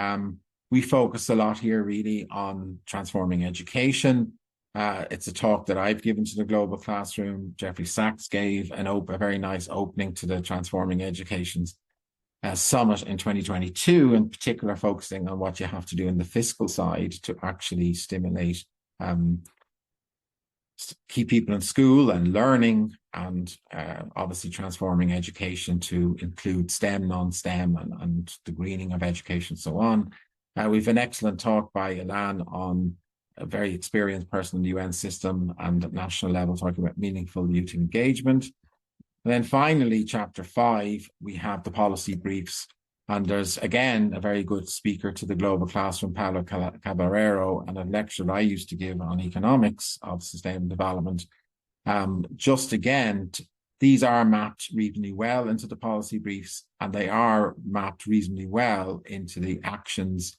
We focus a lot here really on transforming education. It's a talk that I've given to the global classroom. Jeffrey Sachs gave a very nice opening to the Transforming Education's Summit in 2022, in particular focusing on what you have to do in the fiscal side to actually stimulate keep people in school and learning, and obviously transforming education to include STEM, non-STEM, and the greening of education, so on. We've an excellent talk by Ilan on a very experienced person in the UN system and at national level talking about meaningful youth engagement. And then finally, chapter 5, we have the policy briefs. And there's, again, a very good speaker to the global classroom, Paulo Caballero, and a lecture I used to give on economics of sustainable development. Just again, these are mapped reasonably well into the policy briefs, and they are mapped reasonably well into the actions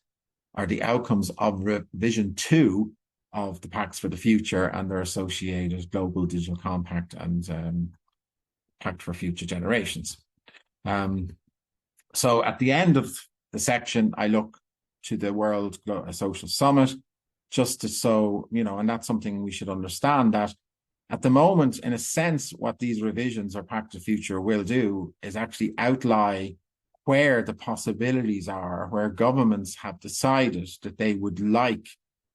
or the outcomes of Vision 2 of the Pacts for the Future and their associated Global Digital Compact and Pact for Future Generations. So at the end of the section, I look to the World Social Summit, just to so, and that's something we should understand, that at the moment, in a sense, what these revisions or Pact of Future will do is actually outline where the possibilities are, where governments have decided that they would like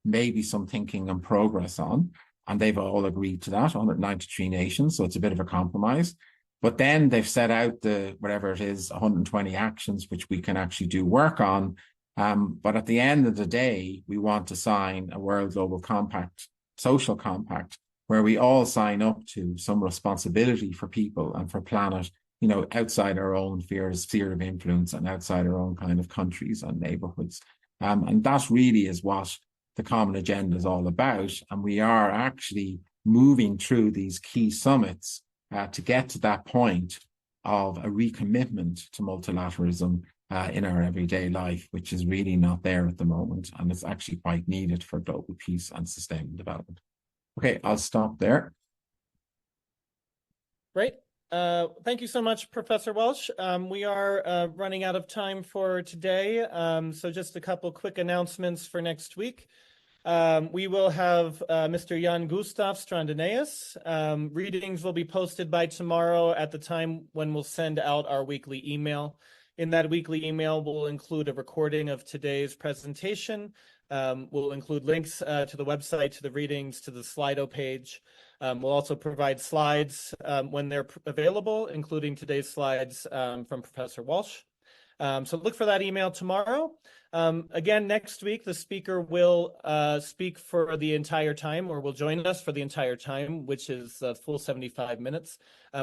maybe some thinking and progress on, and they've all agreed to that, 193 nations, so it's a bit of a compromise. But then they've set out the, whatever it is, 120 actions, which we can actually do work on. But at the end of the day, we want to sign a World Global Compact, social compact, where we all sign up to some responsibility for people and for planet, you know, outside our own sphere of influence and outside our own kind of countries and neighborhoods. And that really is what the Common Agenda is all about. And we are actually moving through these key summits to get to that point of a recommitment to multilateralism in our everyday life, which is really not there at the moment. And it's actually quite needed for global peace and sustainable development. Okay, I'll stop there. Great. Thank you so much, Professor Welsh. We are running out of time for today. So just a couple quick announcements for next week. We will have Mr. Jan Gustav Strandenaeus. Readings will be posted by tomorrow at the time when we'll send out our weekly email. In that weekly email, we'll include a recording of today's presentation. We'll include links to the website, to the readings, to the Slido page. We'll also provide slides when they're available, including today's slides from Professor Walsh. So look for that email tomorrow. Again, next week, the speaker will speak for the entire time, or will join us for the entire time, which is a full 75 minutes.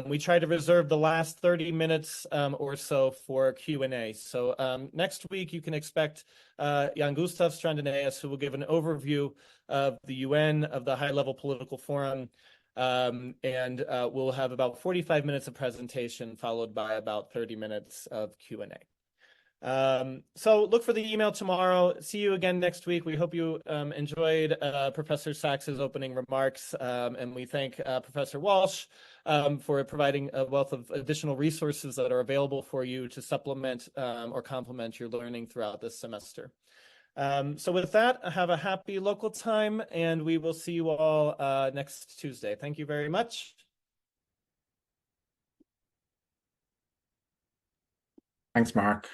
We try to reserve the last 30 minutes or so for Q&A. So next week, you can expect Jan Gustav Strandenaeus, who will give an overview of the UN, of the high-level political forum, and we'll have about 45 minutes of presentation, followed by about 30 minutes of Q&A. So look for the email tomorrow. See you again next week. We hope you enjoyed Professor Sachs's opening remarks, and we thank Professor Walsh for providing a wealth of additional resources that are available for you to supplement or complement your learning throughout this semester. So with that, have a happy local time, and we will see you all next Tuesday. Thank you very much. Thanks, Mark.